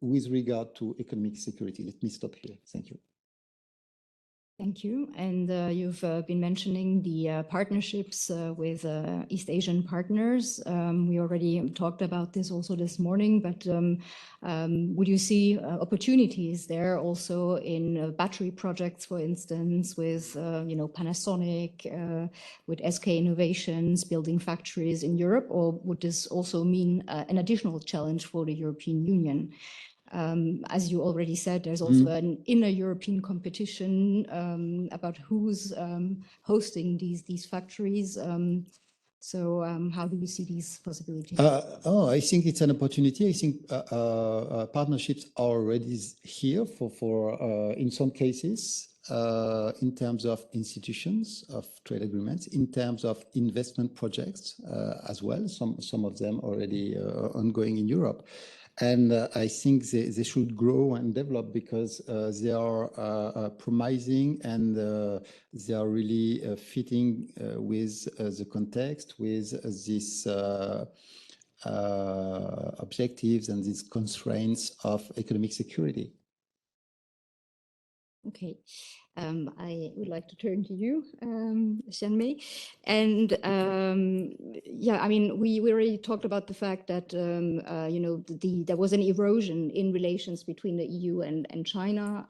with regard to economic security. Let me stop here. Thank you. Thank you. And you've been mentioning the partnerships with East Asian partners. We already talked about this also this morning, but would you see opportunities there also in battery projects, for instance, with Panasonic, with SK Innovations, building factories in Europe, or would this also mean an additional challenge for the European Union? As you already said, there's also an inner European competition about who's hosting these factories. So how do you see these possibilities? I think it's an opportunity. I think partnerships are already here for in some cases, in terms of institutions of trade agreements, in terms of investment projects as well. Some of them already ongoing in Europe. And I think they should grow and develop because they are promising and they are really fitting with the context, with these objectives and these constraints of economic security. Okay. I would like to turn to you, Yanmei. And yeah, I mean, we already talked about the fact that, there was an erosion in relations between the EU and China.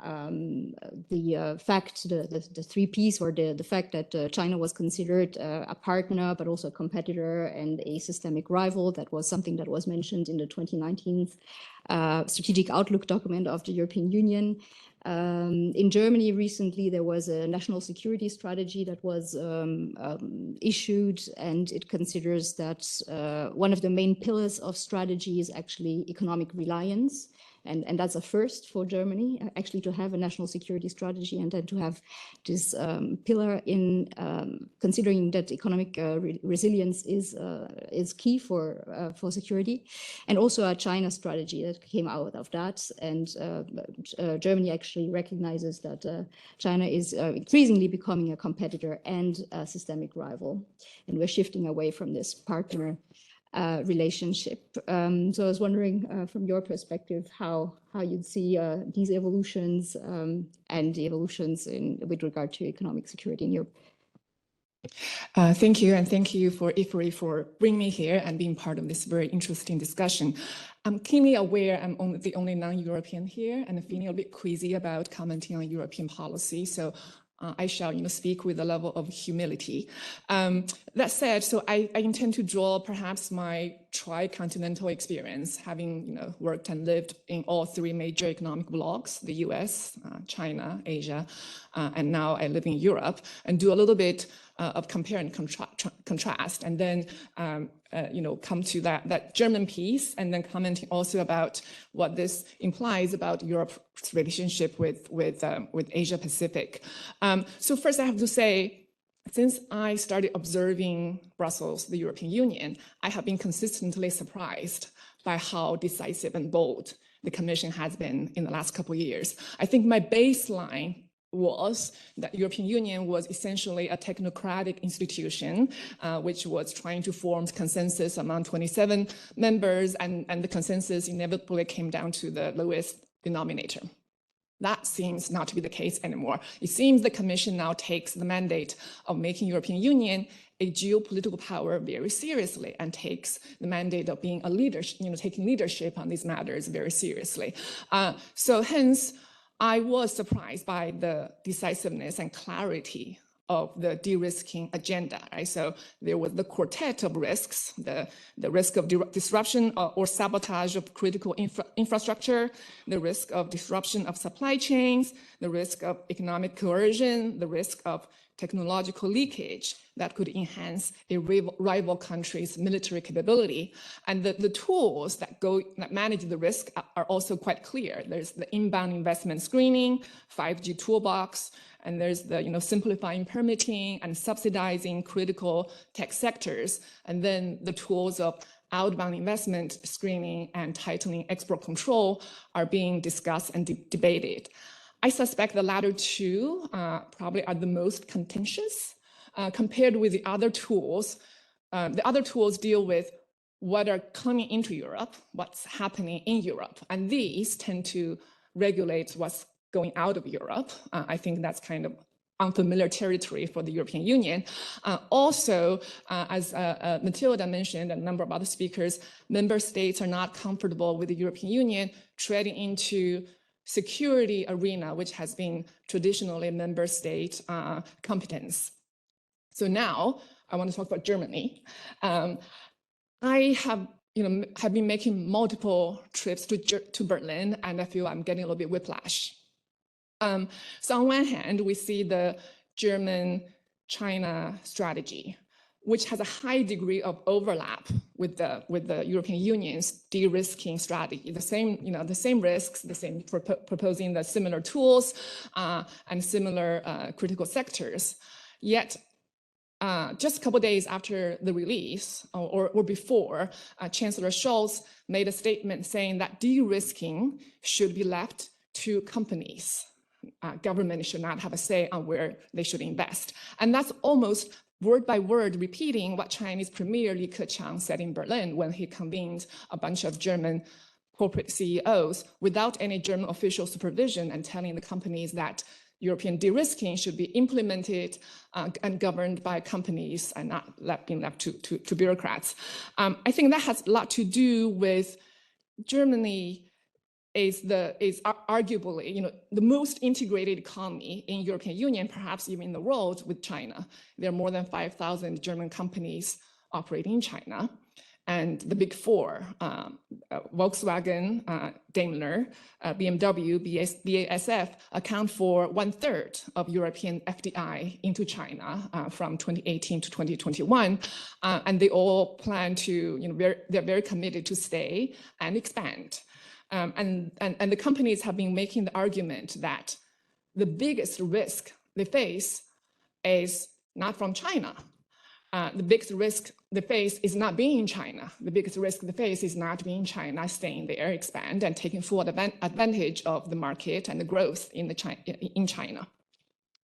The fact, the three Ps were the fact that China was considered a partner, but also a competitor and a systemic rival. That was something that was mentioned in the 2019 strategic outlook document of the European Union. In Germany recently, there was a national security strategy that was issued, and it considers that one of the main pillars of strategy is actually economic reliance. And that's a first for Germany, actually, to have a national security strategy and then to have this pillar in considering that economic resilience is key for security, and also a China strategy that came out of that. And Germany actually recognizes that China is increasingly becoming a competitor and a systemic rival, and we're shifting away from this partner relationship. So I was wondering from your perspective how you'd see these evolutions and the evolutions with regard to economic security in Europe. Thank you, and thank you for Ifri for bringing me here and being part of this very interesting discussion. I'm keenly aware I'm the only non-European here and feeling a bit queasy about commenting on European policy. So I shall, speak with a level of humility. That said, so I intend to draw perhaps my tri-continental experience, having, worked and lived in all three major economic blocs, the US, China, Asia, and now I live in Europe, and do a little bit of compare and contrast, and then come to that German piece, and then commenting also about what this implies about Europe's relationship with Asia Pacific. So first, I have to say, since I started observing Brussels, the European Union, I have been consistently surprised by how decisive and bold the Commission has been in the last couple of years. I think my baseline was that the European Union was essentially a technocratic institution, which was trying to form consensus among 27 members, and the consensus inevitably came down to the lowest denominator. That seems not to be the case anymore. It seems the Commission now takes the mandate of making European Union a geopolitical power very seriously, and takes the mandate of being a leader, taking leadership on these matters very seriously. So hence, I was surprised by the decisiveness and clarity of the de-risking agenda, right? So there was the quartet of risks, the risk of disruption or sabotage of critical infrastructure, the risk of disruption of supply chains, the risk of economic coercion, the risk of technological leakage that could enhance a rival country's military capability. And the tools that manage the risk are also quite clear. There's the inbound investment screening, 5G toolbox, and there's the simplifying permitting and subsidizing critical tech sectors, and then the tools of outbound investment screening and tightening export control are being discussed and debated. I suspect the latter two probably are the most contentious compared with the other tools. The other tools deal with what are coming into Europe, what's happening in Europe, and these tend to regulate what's going out of Europe. I think that's kind of unfamiliar territory for the European Union. Also, as Matilda mentioned, and a number of other speakers, member states are not comfortable with the European Union treading into security arena, which has been traditionally member state competence. So now I want to talk about Germany. I have been making multiple trips to Berlin, and I feel I'm getting a little bit whiplash. So on one hand, we see the German-China strategy, which has a high degree of overlap with the European Union's de-risking strategy. The same risks, the same proposing the similar tools and similar critical sectors. Yet, just a couple of days after the release, or before, Chancellor Scholz made a statement saying that de-risking should be left to companies. Government should not have a say on where they should invest. And that's almost word by word repeating what Chinese Premier Li Keqiang said in Berlin when he convened a bunch of German corporate CEOs without any German official supervision and telling the companies that European de-risking should be implemented and governed by companies and not being left to bureaucrats. I think that has a lot to do with Germany is arguably the most integrated economy in European Union, perhaps even in the world, with China. There are more than 5,000 German companies operating in China. And the big four, Volkswagen, Daimler, BMW, BASF, account for 1/3 of European FDI into China from 2018 to 2021. And they all plan to, they're very committed to stay and expand. And the companies have been making the argument that the biggest risk they face is not from China. The biggest risk they face is not being in China. The biggest risk they face is not being in China, staying there, expand, and taking full advantage of the market and the growth in China.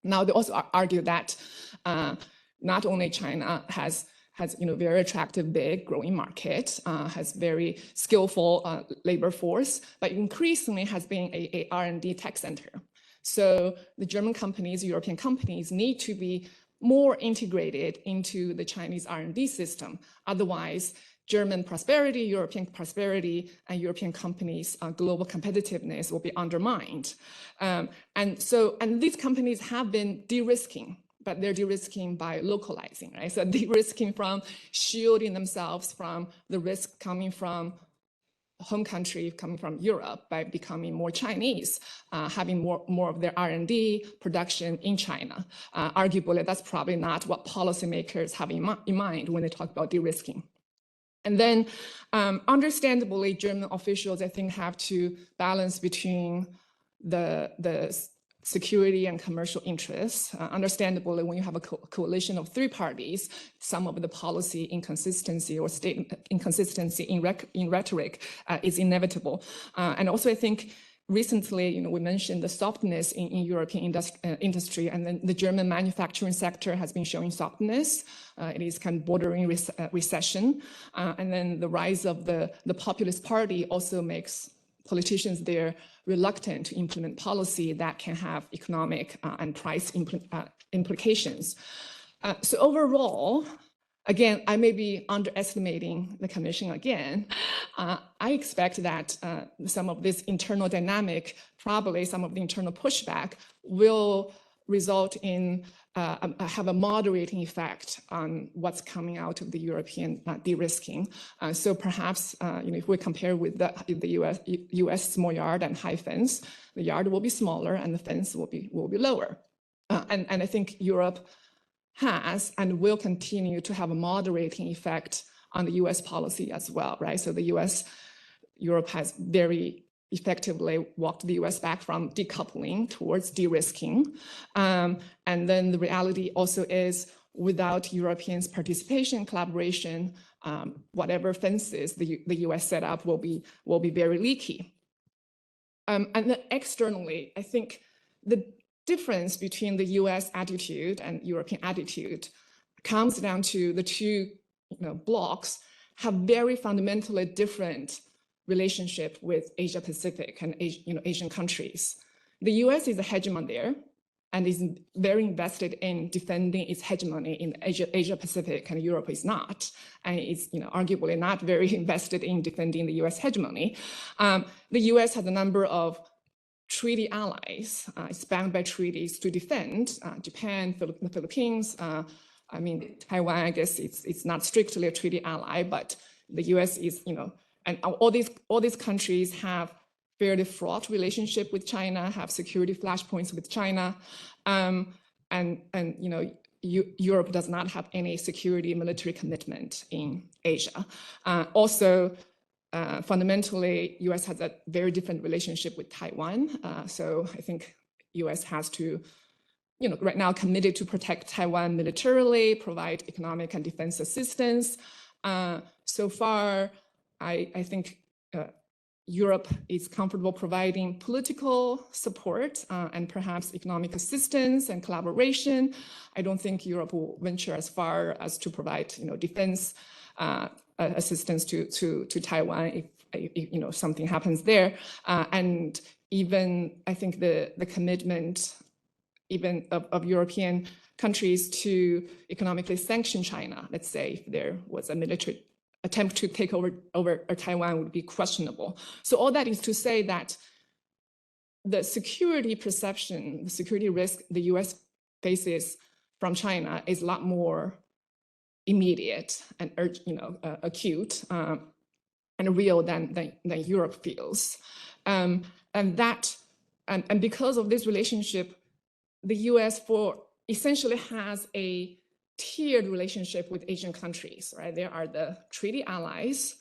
Now, they also argue that not only China has very attractive, big, growing market, has very skillful labor force, but increasingly has been a R&D tech center. So the German companies, European companies need to be more integrated into the Chinese R&D system. Otherwise, German prosperity, European prosperity, and European companies' global competitiveness will be undermined. And these companies have been de-risking, but they're de-risking by localizing, right? So de-risking from shielding themselves from the risk coming from home country, coming from Europe, by becoming more Chinese, having more of their R&D production in China. Arguably, that's probably not what policymakers have in mind when they talk about de-risking. And then, understandably, German officials, I think, have to balance between the security and commercial interests. Understandably, when you have a coalition of three parties, some of the policy inconsistency or state inconsistency in rhetoric is inevitable. And also, I think recently, we mentioned the softness in European industry, and then the German manufacturing sector has been showing softness. It is kind of bordering recession. And then the rise of the populist party also makes politicians there reluctant to implement policy that can have economic and price implications. So overall, again, I may be underestimating the Commission again. I expect that some of this internal dynamic, probably some of the internal pushback, will result in have a moderating effect on what's coming out of the European de-risking. So perhaps, if we compare with the US small yard and high fence, the yard will be smaller and the fence will be lower. And I think Europe has and will continue to have a moderating effect on the US policy as well, right? So Europe has very effectively walked the US back from decoupling towards de-risking. And then the reality also is, without Europeans' participation, collaboration, whatever fences the US set up will be very leaky. And then externally, I think the difference between the US attitude and European attitude comes down to the two blocs have very fundamentally different relationship with Asia Pacific and Asian countries. The US is a hegemon there and is very invested in defending its hegemony in Asia Pacific, and Europe is not, and it's arguably not very invested in defending the US hegemony. The US has a number of treaty allies. It's bound by treaties to defend Japan, the Philippines. I mean, Taiwan, I guess it's not strictly a treaty ally, but the US is, and all these countries have fairly fraught relationship with China, have security flashpoints with China, Europe does not have any security military commitment in Asia. Also, fundamentally, US has a very different relationship with Taiwan. So I think US has to, right now committed to protect Taiwan militarily, provide economic and defense assistance. So far, I think Europe is comfortable providing political support and perhaps economic assistance and collaboration. I don't think Europe will venture as far as to provide, defense assistance to Taiwan if something happens there. And even I think the commitment even of European countries to economically sanction China, let's say if there was a military attempt to take over Taiwan, would be questionable. So all that is to say that the security perception, the security risk the US faces from China is a lot more immediate and acute and real than Europe feels. And because of this relationship, the US essentially has a tiered relationship with Asian countries, right? There are the treaty allies,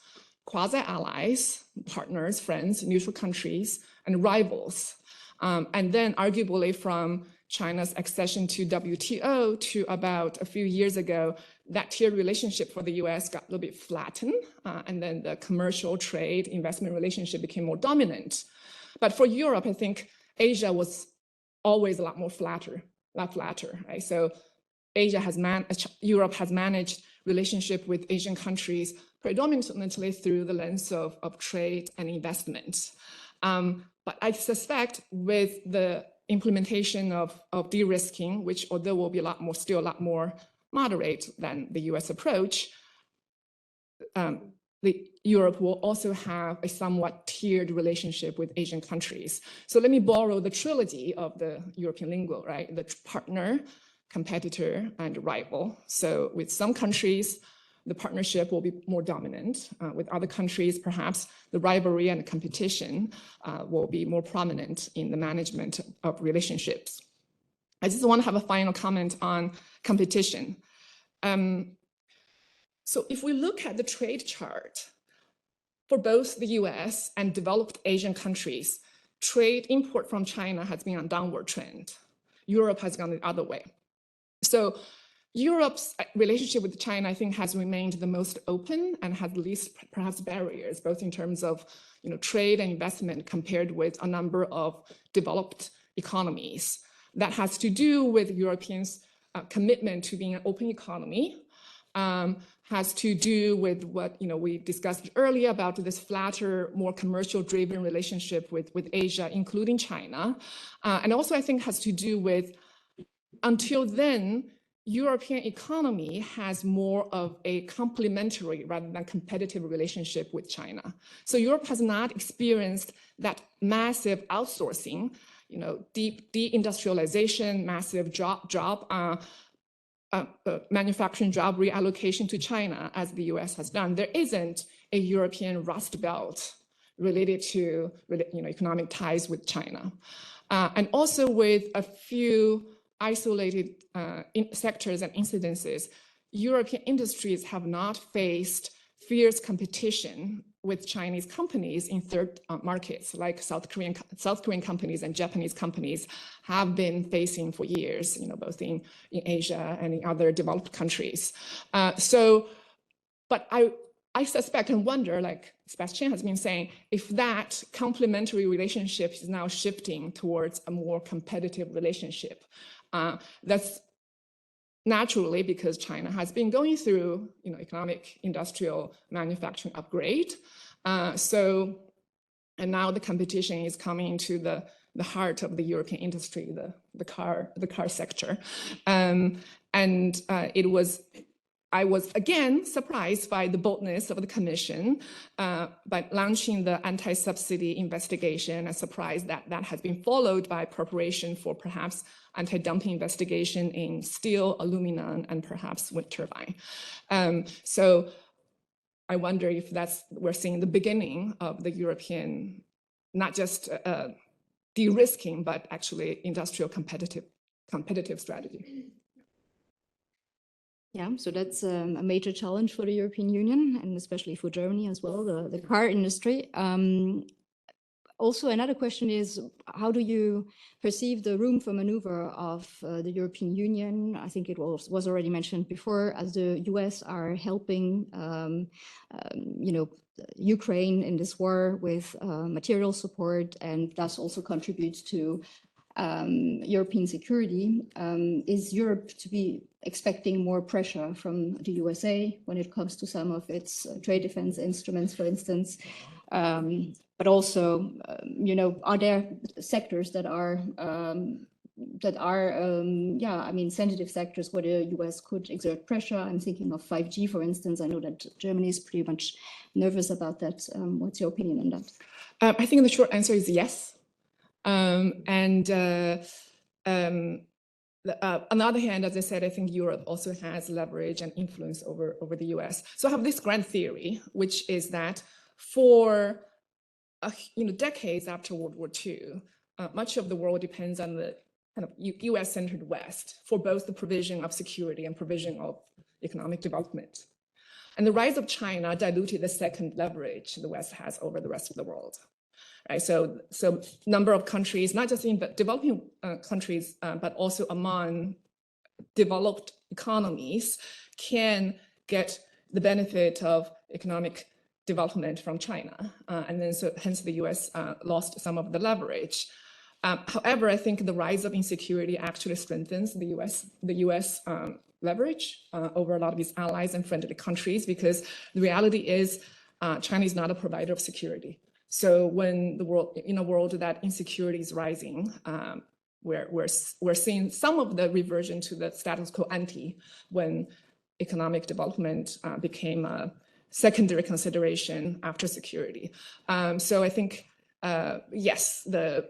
quasi-allies, partners, friends, neutral countries, and rivals. And then arguably from China's accession to WTO to about a few years ago, that tiered relationship for the US got a little bit flattened, and then the commercial trade investment relationship became more dominant. But for Europe, I think Asia was always a lot flatter, right? So Europe has managed relationship with Asian countries predominantly through the lens of trade and investment. But I suspect with the implementation of de-risking, which although will be still a lot more moderate than the US approach, Europe will also have a somewhat tiered relationship with Asian countries. So let me borrow the trilogy of the European lingo, right? The partner, competitor, and rival. So with some countries, the partnership will be more dominant. With other countries, perhaps the rivalry and competition will be more prominent in the management of relationships. I just want to have a final comment on competition. So if we look at the trade chart for both the US and developed Asian countries, trade import from China has been on downward trend. Europe has gone the other way. So Europe's relationship with China, I think, has remained the most open and has least perhaps barriers, both in terms of trade and investment compared with a number of developed economies. That has to do with Europeans' commitment to being an open economy, has to do with what we discussed earlier about this flatter, more commercial-driven relationship with Asia, including China. And also, I think, has to do with, until then, European economy has more of a complementary rather than competitive relationship with China. So Europe has not experienced that massive outsourcing, deep deindustrialization, massive manufacturing job reallocation to China as the US has done. There isn't a European rust belt related to economic ties with China. And also with a few isolated sectors and incidences, European industries have not faced fierce competition with Chinese companies in third markets, like South Korean companies and Japanese companies have been facing for years, both in Asia and in other developed countries. But I suspect and wonder, like Sébastien has been saying, if that complementary relationship is now shifting towards a more competitive relationship. That's naturally, because China has been going through, economic industrial manufacturing upgrade. And now the competition is coming to the heart of the European industry, the car sector. I was again surprised by the boldness of the Commission by launching the anti-subsidy investigation, and surprised that that has been followed by preparation for perhaps anti-dumping investigation in steel, aluminum, and perhaps wind turbine. So I wonder if we're seeing the beginning of the European, not just de-risking, but actually industrial competitive strategy. Yeah, so that's a major challenge for the European Union, and especially for Germany as well, the car industry. Also, another question is, how do you perceive the room for maneuver of the European Union? I think it was already mentioned before, as the US are helping, Ukraine in this war with material support, and thus also contributes to European security. Is Europe to be expecting more pressure from the USA when it comes to some of its trade defense instruments, for instance? But also, are there sectors that are, sensitive sectors where the US could exert pressure? I'm thinking of 5G, for instance. I know that Germany is pretty much nervous about that. What's your opinion on that? I think the short answer is yes. On the other hand, as I said, I think Europe also has leverage and influence over the US. So I have this grand theory, which is that for decades after World War II, much of the world depends on the kind of US-centered West for both the provision of security and provision of economic development. And the rise of China diluted the second leverage the West has over the rest of the world. Right? So number of countries, not just in developing countries, but also among developed economies, can get the benefit of economic development from China. And then hence the US lost some of the leverage. However, I think the rise of insecurity actually strengthens the US leverage over a lot of its allies and friendly countries, because the reality is China is not a provider of security. So when the world, in a world that insecurity is rising, we're seeing some of the reversion to the status quo ante when economic development became a secondary consideration after security. So I think, yes, I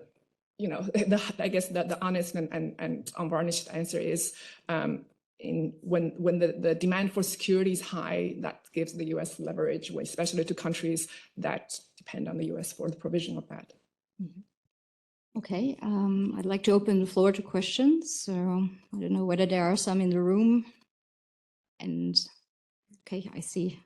guess the honest and unvarnished answer is when the demand for security is high, that gives the US leverage, especially to countries that depend on the US for the provision of that. Mm-hmm. Okay, I'd like to open the floor to questions. So I don't know whether there are some in the room. And okay, I see.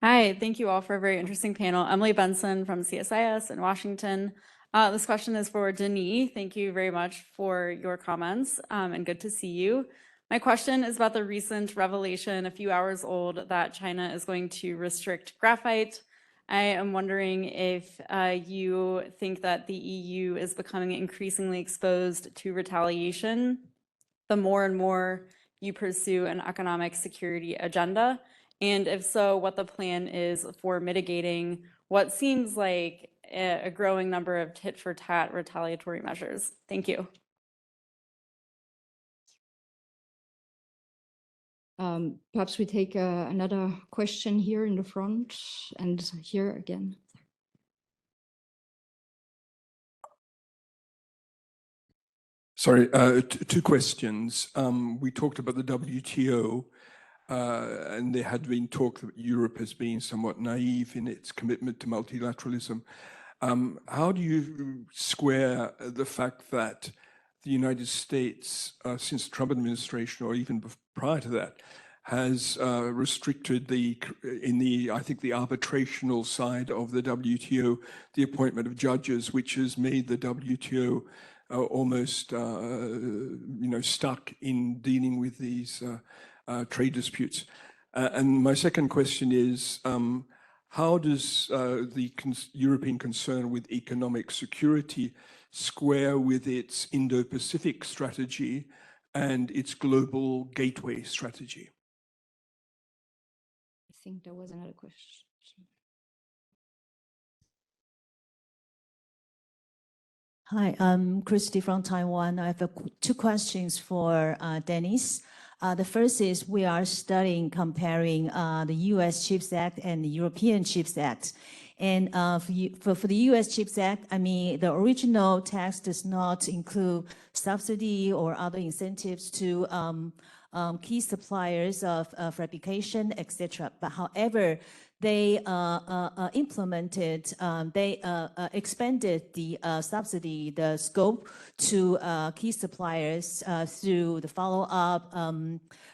Hi, thank you all for a very interesting panel. Emily Benson from CSIS in Washington. This question is for Denis. Thank you very much for your comments and good to see you. My question is about the recent revelation, a few hours old, that China is going to restrict graphite. I am wondering if you think that the EU is becoming increasingly exposed to retaliation the more and more you pursue an economic security agenda, and if so, what the plan is for mitigating what seems like a growing number of tit-for-tat retaliatory measures. Thank you. Perhaps we take another question here in the front and here again. Sorry, two questions. We talked about the WTO, and there had been talk that Europe has been somewhat naive in its commitment to multilateralism. How do you square the fact that the United States, since the Trump administration, or even prior to that, has restricted I think the arbitrational side of the WTO, the appointment of judges, which has made the WTO almost, stuck in dealing with these trade disputes. And my second question is, how does the European concern with economic security square with its Indo-Pacific strategy and its global gateway strategy? I think there was another question. Hi, I'm Christy from Taiwan. I have two questions for Denis. The first is we are studying comparing the US CHIPS Act and the European CHIPS Act. And for the US CHIPS Act, I mean, the original text does not include subsidy or other incentives to key suppliers of fabrication, etc. But however, they implemented, they expanded the subsidy, the scope to key suppliers through the follow-up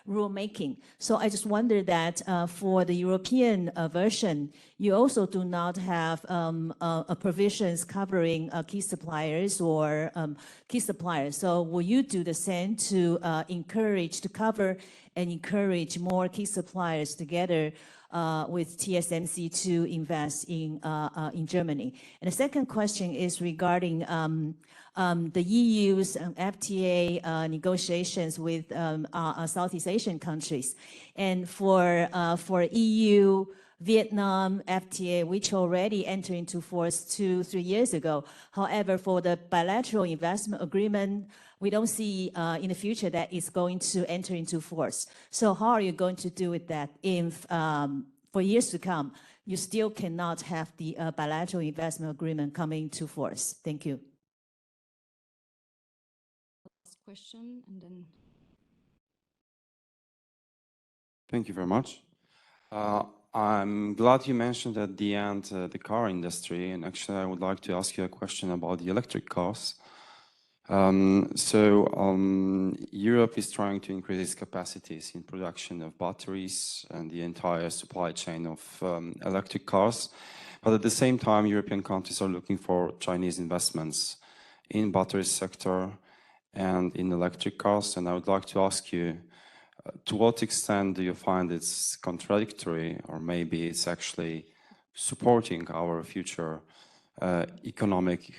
rulemaking. So I just wonder that for the European version, you also do not have provisions covering key suppliers or key suppliers. So will you do the same to encourage, to cover and encourage more key suppliers together with TSMC to invest in Germany? And the second question is regarding the EU's FTA negotiations with Southeast Asian countries. And for EU, Vietnam FTA, which already entered into force 2-3 years ago. However, for the bilateral investment agreement, we don't see in the future that it's going to enter into force. So how are you going to do with that if for years to come, you still cannot have the bilateral investment agreement coming to force? Thank you. Last question, and then. Thank you very much. I'm glad you mentioned at the end the car industry, and actually I would like to ask you a question about the electric cars. Europe is trying to increase its capacities in production of batteries and the entire supply chain of electric cars. But at the same time, European countries are looking for Chinese investments in battery sector and in electric cars. And I would like to ask you, to what extent do you find it's contradictory, or maybe it's actually supporting our future economic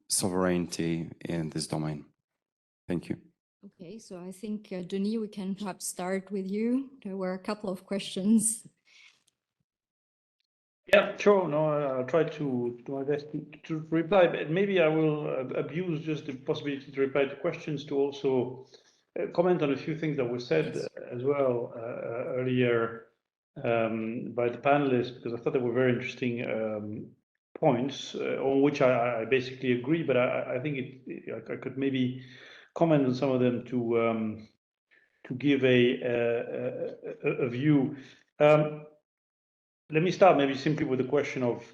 sovereignty in this domain? Thank you. Okay, so I think, Denis, we can perhaps start with you. There were a couple of questions. Yeah, sure. No, I'll try to do my best to reply, but maybe I will abuse just the possibility to reply to questions to also comment on a few things that were said as well earlier by the panelists, because I thought they were very interesting points on which I basically agree, but I think I could maybe comment on some of them to give a view. Let me start maybe simply with the question of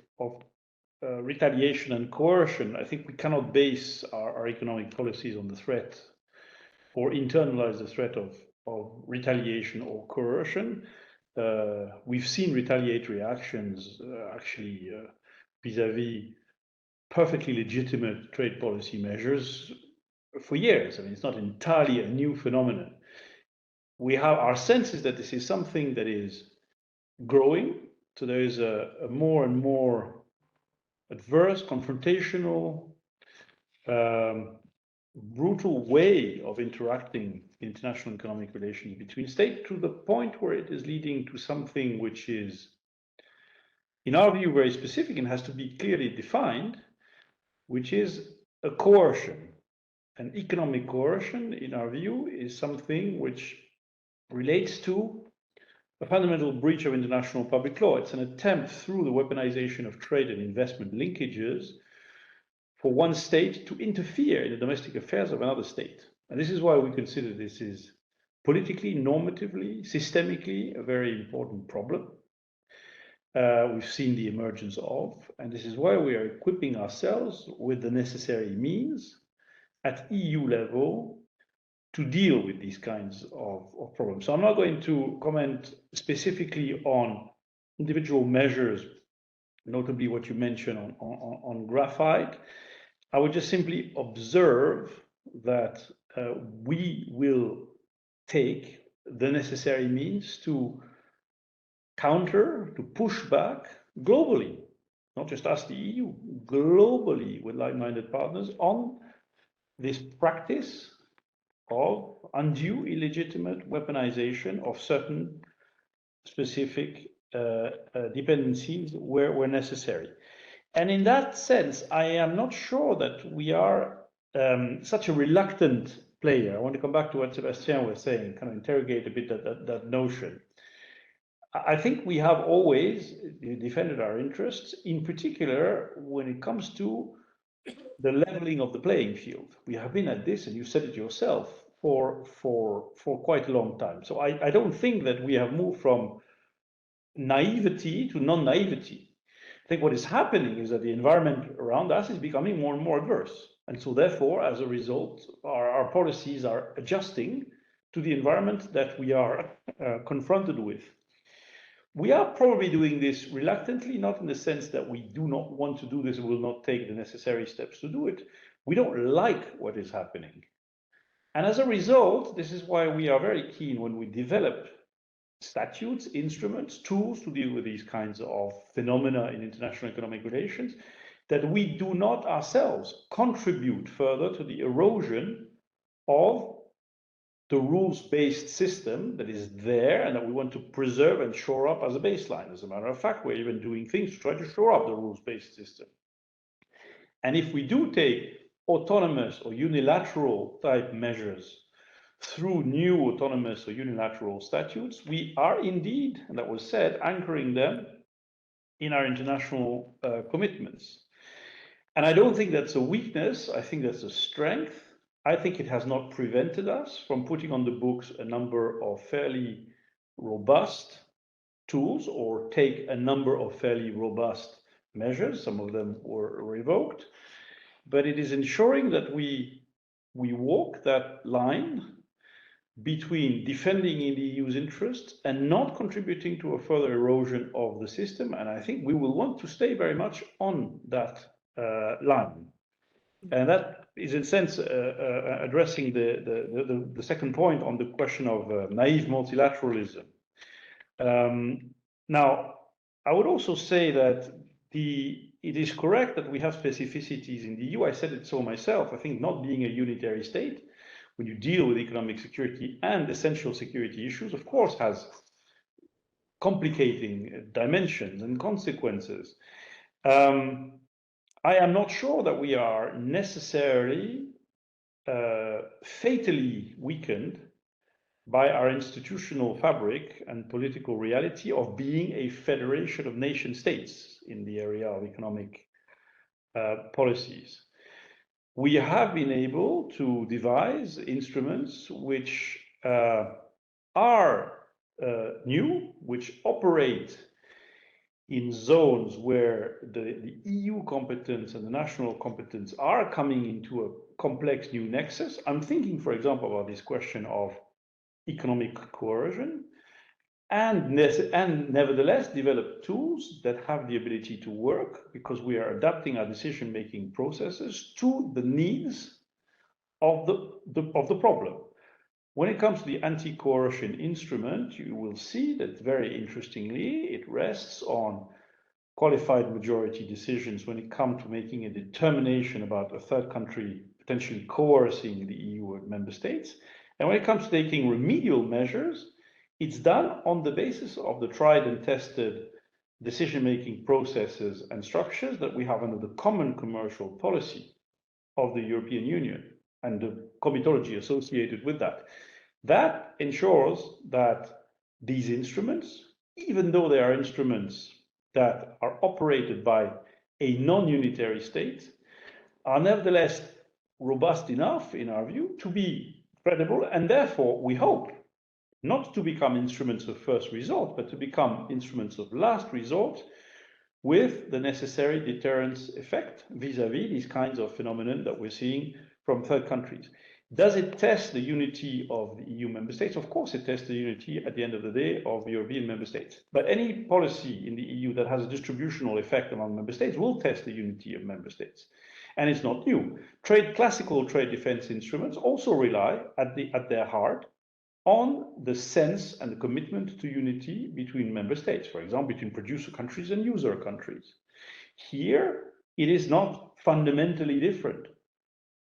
retaliation and coercion. I think we cannot base our economic policies on the threat or internalize the threat of retaliation or coercion. We've seen retaliatory actions actually vis-à-vis perfectly legitimate trade policy measures for years. I mean, it's not entirely a new phenomenon. We have our sense is that this is something that is growing. So there is a more and more adverse, confrontational, brutal way of interacting in international economic relations between states, to the point where it is leading to something which is, in our view, very specific and has to be clearly defined, which is a coercion. An economic coercion, in our view, is something which relates to a fundamental breach of international public law. It's an attempt through the weaponization of trade and investment linkages for one state to interfere in the domestic affairs of another state. And this is why we consider this is politically, normatively, systemically a very important problem. We've seen the emergence of, and this is why we are equipping ourselves with the necessary means at EU level to deal with these kinds of problems. So I'm not going to comment specifically on individual measures, notably what you mentioned on graphite. I would just simply observe that we will take the necessary means to counter, to push back globally, not just us, the EU, globally with like-minded partners on this practice of undue, illegitimate weaponization of certain specific dependencies where necessary. And in that sense, I am not sure that we are such a reluctant player. I want to come back to what Sébastien was saying, kind of interrogate a bit that notion. I think we have always defended our interests, in particular when it comes to the leveling of the playing field. We have been at this, and you said it yourself, for quite a long time. So I don't think that we have moved from naivety to non-naivety. I think what is happening is that the environment around us is becoming more and more adverse. And so therefore, as a result, our policies are adjusting to the environment that we are confronted with. We are probably doing this reluctantly, not in the sense that we do not want to do this and will not take the necessary steps to do it. We don't like what is happening. And as a result, this is why we are very keen when we develop statutes, instruments, tools to deal with these kinds of phenomena in international economic relations, that we do not ourselves contribute further to the erosion of the rules-based system that is there and that we want to preserve and shore up as a baseline. As a matter of fact, we're even doing things to try to shore up the rules-based system. And if we do take autonomous or unilateral type measures through new autonomous or unilateral statutes, we are indeed, and that was said, anchoring them in our international commitments. And I don't think that's a weakness. I think that's a strength. I think it has not prevented us from putting on the books a number of fairly robust tools or take a number of fairly robust measures. Some of them were revoked. But it is ensuring that we walk that line between defending in the EU's interests and not contributing to a further erosion of the system. And I think we will want to stay very much on that line. And that is, in a sense, addressing the second point on the question of naive multilateralism. Now, I would also say that it is correct that we have specificities in the EU. I said it so myself. I think not being a unitary state, when you deal with economic security and essential security issues, of course, has complicating dimensions and consequences. I am not sure that we are necessarily fatally weakened by our institutional fabric and political reality of being a federation of nation states in the area of economic policies. We have been able to devise instruments which are new, which operate in zones where the EU competence and the national competence are coming into a complex new nexus. I'm thinking, for example, about this question of economic coercion, and nevertheless develop tools that have the ability to work because we are adapting our decision-making processes to the needs of the problem. When it comes to the anti-coercion instrument, you will see that very interestingly, it rests on qualified majority decisions when it comes to making a determination about a third country potentially coercing the EU member states. And when it comes to taking remedial measures, it's done on the basis of the tried and tested decision-making processes and structures that we have under the common commercial policy of the European Union and the comitology associated with that. That ensures that these instruments, even though they are instruments that are operated by a non-unitary state, are nevertheless robust enough, in our view, to be credible, and therefore we hope not to become instruments of first resort, but to become instruments of last resort with the necessary deterrence effect vis-à-vis these kinds of phenomena that we're seeing from third countries. Does it test the unity of the EU member states? Of course, it tests the unity at the end of the day of the European member states. But any policy in the EU that has a distributional effect among member states will test the unity of member states. And it's not new. Classical trade defense instruments also rely at their heart on the sense and the commitment to unity between member states, for example, between producer countries and user countries. Here, it is not fundamentally different.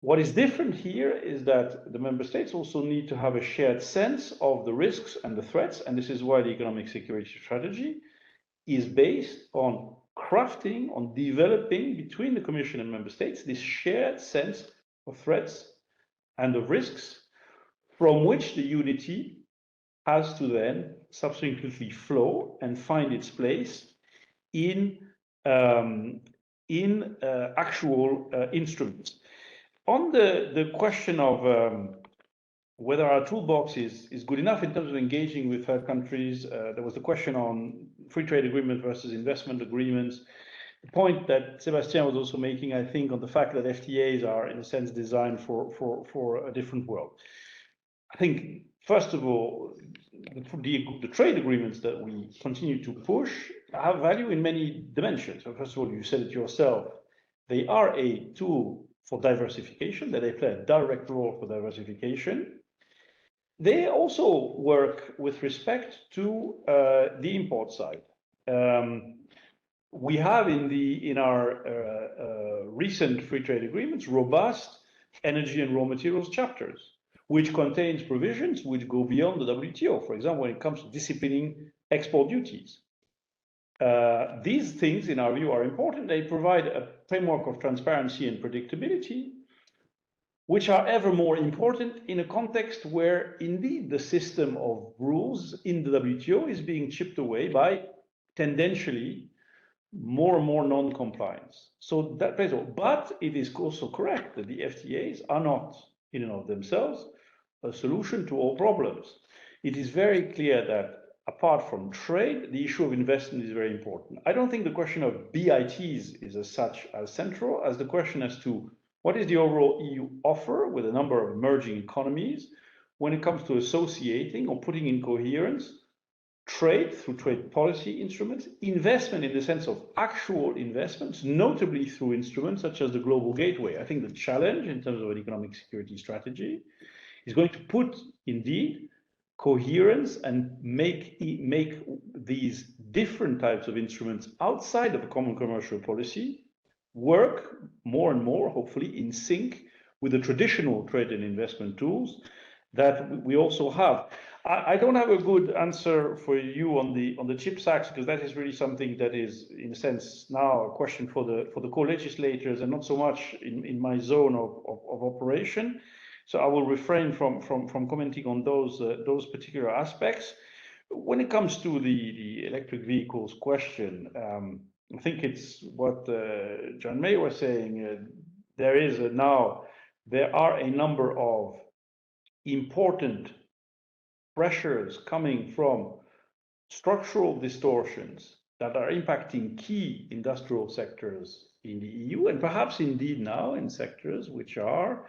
What is different here is that the member states also need to have a shared sense of the risks and the threats, and this is why the economic security strategy is based on crafting, on developing between the Commission and member states this shared sense of threats and of risks from which the unity has to then subsequently flow and find its place in actual instruments. On the question of whether our toolbox is good enough in terms of engaging with third countries, there was the question on free trade agreement versus investment agreements. The point that Sébastien was also making, I think, on the fact that FTAs are, in a sense, designed for a different world. I think, first of all, the trade agreements that we continue to push have value in many dimensions. So first of all, you said it yourself, they are a tool for diversification, that they play a direct role for diversification. They also work with respect to the import side. We have in our recent free trade agreements robust energy and raw materials chapters, which contains provisions which go beyond the WTO. For example, when it comes to disciplining export duties. These things, in our view, are important. They provide a framework of transparency and predictability, which are ever more important in a context where, indeed, the system of rules in the WTO is being chipped away by, tendentially, more and more non-compliance. So that plays a role. But it is also correct that the FTAs are not, in and of themselves, a solution to all problems. It is very clear that apart from trade, the issue of investment is very important. I don't think the question of BITs is as such as central as the question as to what is the overall EU offer with a number of emerging economies when it comes to associating or putting in coherence trade through trade policy instruments, investment in the sense of actual investments, notably through instruments such as the Global Gateway. I think the challenge in terms of an economic security strategy is going to put, indeed, coherence and make these different types of instruments outside of a common commercial policy work more and more, hopefully, in sync with the traditional trade and investment tools that we also have. I don't have a good answer for you on the CHIPS Act, because that is really something that is, in a sense, now a question for the co-legislators and not so much in my zone of operation. So I will refrain from commenting on those particular aspects. When it comes to the electric vehicles question, I think it's what Yanmei was saying. There are a number of important pressures coming from structural distortions that are impacting key industrial sectors in the EU, and perhaps indeed now in sectors which are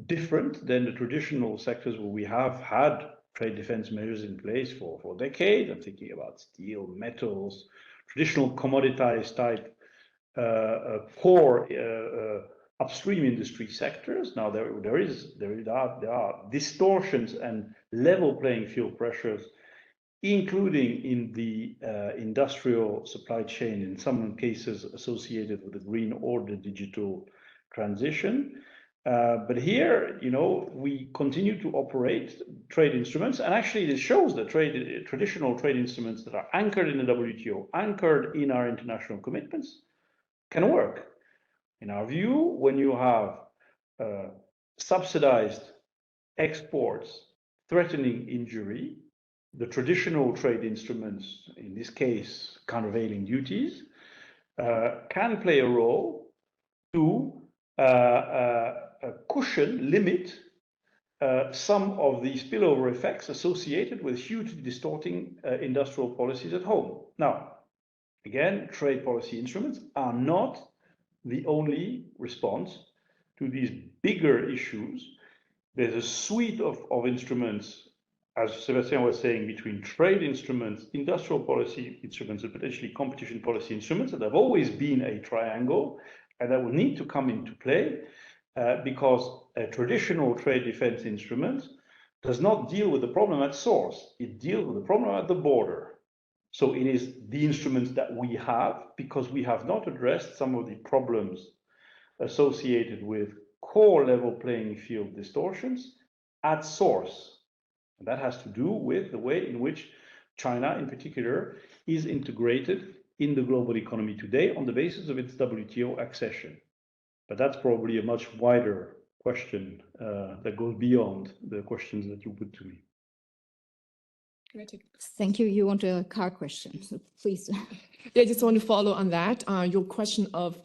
different than the traditional sectors where we have had trade defense measures in place for decades. I'm thinking about steel, metals, traditional commoditized type core upstream industry sectors. Now there are distortions and level playing field pressures, including in the industrial supply chain, in some cases associated with the green or the digital transition. But here, we continue to operate trade instruments, and actually it shows that traditional trade instruments that are anchored in the WTO, anchored in our international commitments, can work. In our view, when you have subsidized exports threatening injury, the traditional trade instruments, in this case, countervailing duties, can play a role to limit some of the spillover effects associated with hugely distorting industrial policies at home. Now, again, trade policy instruments are not the only response to these bigger issues. There's a suite of instruments, as Sébastien was saying, between trade instruments, industrial policy instruments, and potentially competition policy instruments that have always been a triangle, and that will need to come into play because a traditional trade defense instrument does not deal with the problem at source. It deals with the problem at the border. So it is the instruments that we have, because we have not addressed some of the problems associated with core level playing field distortions at source. And that has to do with the way in which China, in particular, is integrated in the global economy today on the basis of its WTO accession. But that's probably a much wider question that goes beyond the questions that you put to me. Thank you. You want a car question, so please. Yeah, I just want to follow on that. Your question of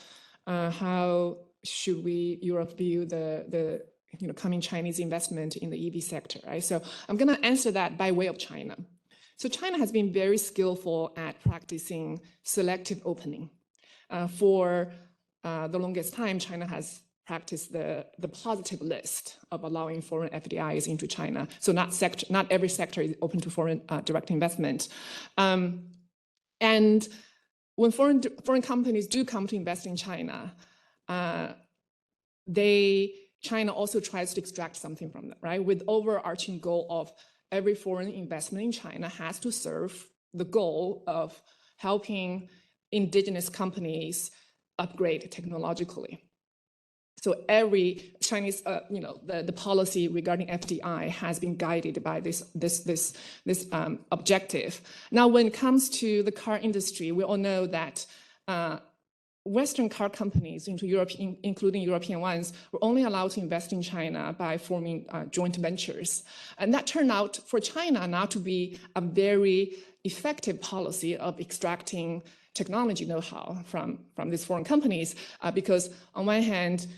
how should Europe view the coming Chinese investment in the EV sector, right? So I'm going to answer that by way of China. So China has been very skillful at practicing selective opening. For the longest time, China has practiced the positive list of allowing foreign FDIs into China. So not every sector is open to foreign direct investment. And when foreign companies do come to invest in China, China also tries to extract something from them, right? With overarching goal of every foreign investment in China has to serve the goal of helping indigenous companies upgrade technologically. So every Chinese, the policy regarding FDI has been guided by this objective. Now, when it comes to the car industry, we all know that Western car companies, including European ones, were only allowed to invest in China by forming joint ventures. And that turned out for China now to be a very effective policy of extracting technology know-how from these foreign companies, because on one hand,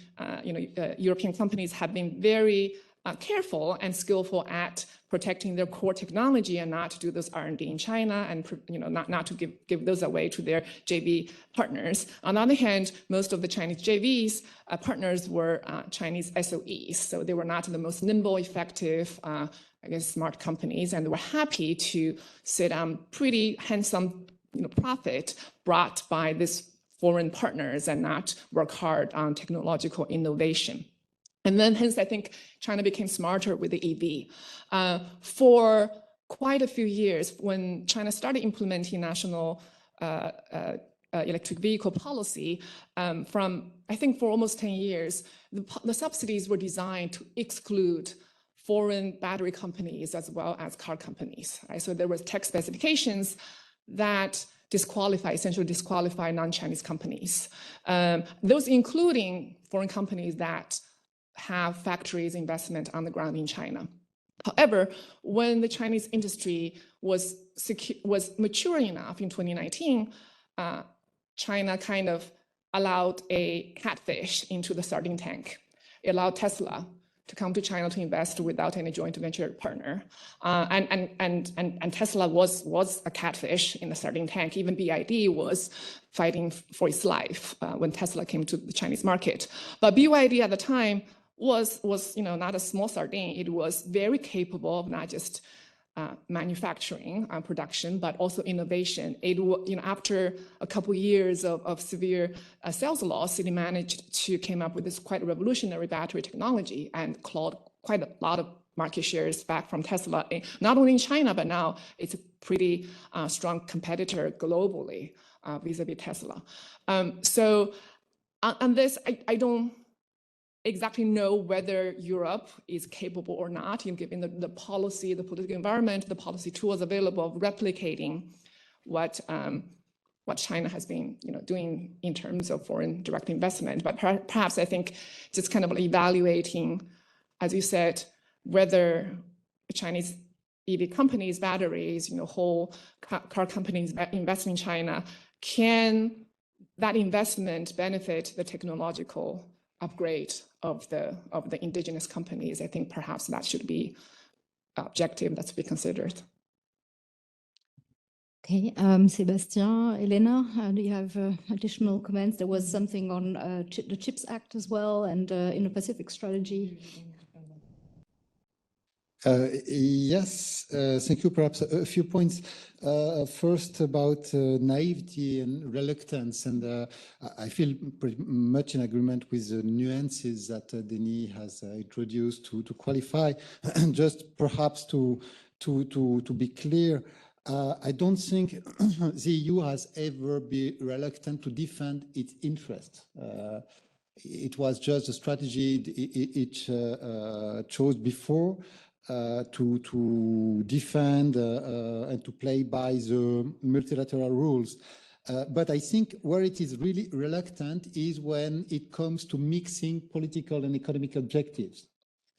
European companies have been very careful and skillful at protecting their core technology and not to do this R&D in China and not to give those away to their JV partners. On the other hand, most of the Chinese JVs partners were Chinese SOEs, so they were not the most nimble, effective, smart companies, and they were happy to sit on pretty handsome profit brought by these foreign partners and not work hard on technological innovation. And then hence, I think China became smarter with the EV. For quite a few years, when China started implementing national electric vehicle policy, I think for almost 10 years, the subsidies were designed to exclude foreign battery companies as well as car companies, right? So there was tech specifications that essentially disqualify non-Chinese companies. Those including foreign companies that have factories, investment on the ground in China. However, when the Chinese industry was mature enough in 2019, China kind of allowed a catfish into the sardine tank. It allowed Tesla to come to China to invest without any joint venture partner. And Tesla was a catfish in the sardine tank. Even BYD was fighting for its life when Tesla came to the Chinese market. But BYD at the time was not a small sardine. It was very capable of not just manufacturing production, but also innovation. After a couple of years of severe sales loss, it managed to came up with this quite revolutionary battery technology and clawed quite a lot of market shares back from Tesla, not only in China, but now it's a pretty strong competitor globally vis-a-vis Tesla. So on this, I don't exactly know whether Europe is capable or not, given the policy, the political environment, the policy tools available of replicating what China has been doing in terms of foreign direct investment. But perhaps I think just kind of evaluating, as you said, whether Chinese EV companies, batteries, whole car companies invest in China, can that investment benefit the technological upgrade of the indigenous companies? I think perhaps that should be objective that's to be considered. Okay, Sébastien, Elena, do you have additional comments? There was something on the CHIPS Act as well and Indo-Pacific strategy. Yes, thank you. Perhaps a few points. First about naivety and reluctance, and I feel pretty much in agreement with the nuances that Denis has introduced to qualify. Just perhaps to be clear, I don't think the EU has ever been reluctant to defend its interest. It was just a strategy it chose before to defend and to play by the multilateral rules. But I think where it is really reluctant is when it comes to mixing political and economic objectives.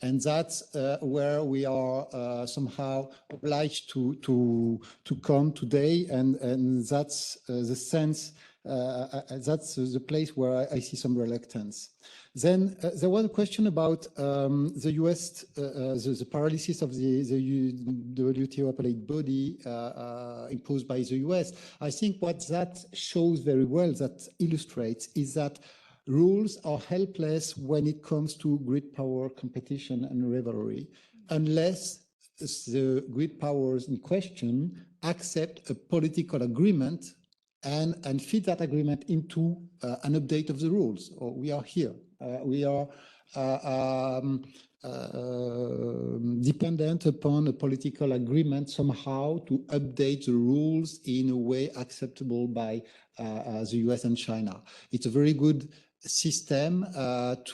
And that's where we are somehow obliged to come today. And that's the sense, that's the place where I see some reluctance. Then there was a question about the US, the paralysis of the WTO appellate body imposed by the US. I think what that shows very well, that illustrates, is that rules are helpless when it comes to grid power competition and rivalry, unless the grid powers in question accept a political agreement and fit that agreement into an update of the rules. Or we are here. We are dependent upon a political agreement somehow to update the rules in a way acceptable by the US and China. It's a very good system but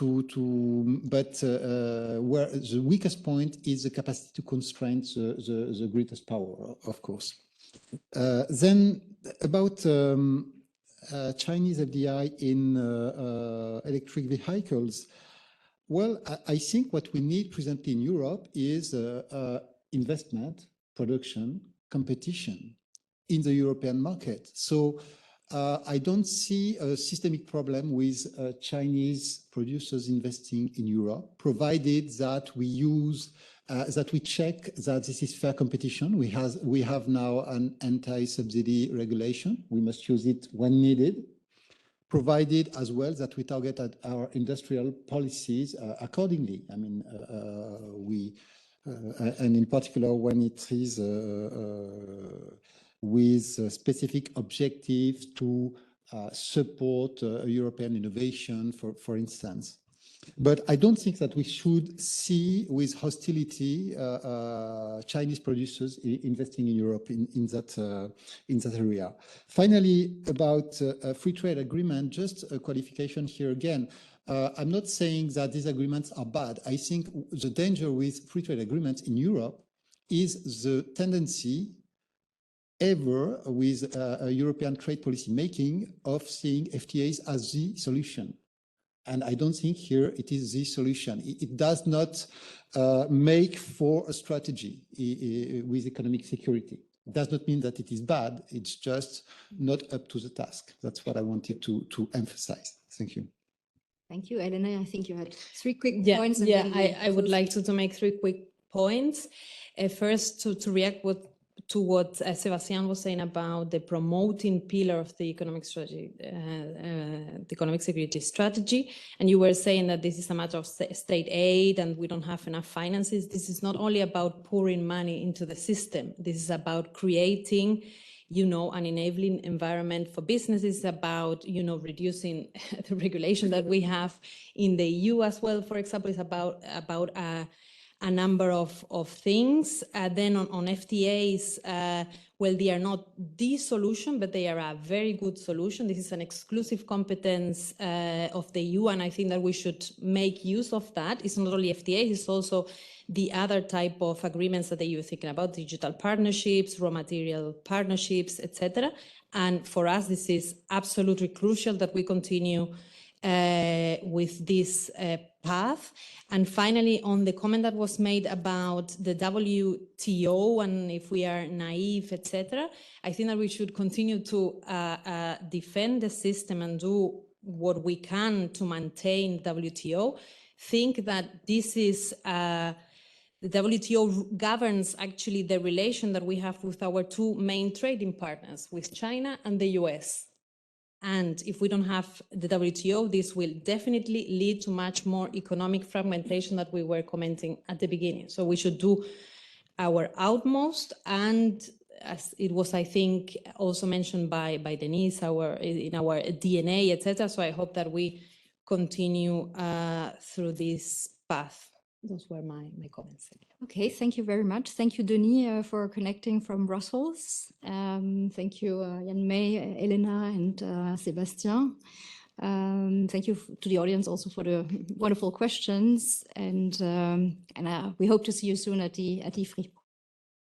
where the weakest point is the capacity to constrain the greatest power, of course. Then about Chinese FDI in electric vehicles. Well, I think what we need presently in Europe is investment, production, competition in the European market. So I don't see a systemic problem with Chinese producers investing in Europe, provided that we use that we check that this is fair competition. We have now an anti-subsidy regulation. We must use it when needed, provided as well that we target at our industrial policies accordingly. I mean, and in particular when it is with specific objectives to support European innovation, for instance. But I don't think that we should see with hostility Chinese producers investing in Europe in that area. Finally, about a free trade agreement, just a qualification here again. I'm not saying that these agreements are bad. I think the danger with free trade agreements in Europe is the tendency ever with European trade policy making of seeing FTAs as the solution. And I don't think here it is the solution. It does not make for a strategy with economic security. It does not mean that it is bad. It's just not up to the task. That's what I wanted to emphasize. Thank you. Thank you, Elena. I think you had 3 quick points. Yeah, I would like to make 3 quick points. First, to react to what Sébastien was saying about the promoting pillar of the economic strategy, the economic security strategy. And you were saying that this is a matter of state aid and we don't have enough finances. This is not only about pouring money into the system. This is about creating, an enabling environment for businesses, about, reducing the regulation that we have in the EU as well. For example, it's about a number of things. Then on FTAs, well, they are not the solution, but they are a very good solution. This is an exclusive competence of the EU, and I think that we should make use of that. It's not only FTAs, it's also the other type of agreements that the EU is thinking about, digital partnerships, raw material partnerships, etc. And for us, this is absolutely crucial that we continue with this path. And finally, on the comment that was made about the WTO and if we are naive, etc., I think that we should continue to defend the system and do what we can to maintain WTO. Think that this is the WTO governs actually the relation that we have with our 2 main trading partners, with China and the US. And if we don't have the WTO, this will definitely lead to much more economic fragmentation that we were commenting at the beginning. So we should do our utmost. And as it was, I think, also mentioned by Denis, in our DNA, etc. So I hope that we continue through this path. Those were my comments. Okay, thank you very much. Thank you, Denis, for connecting from Brussels. Thank you, Yanmei, Elena, and Sébastien. Thank you to the audience also for the wonderful questions, and we hope to see you soon at the Ifri.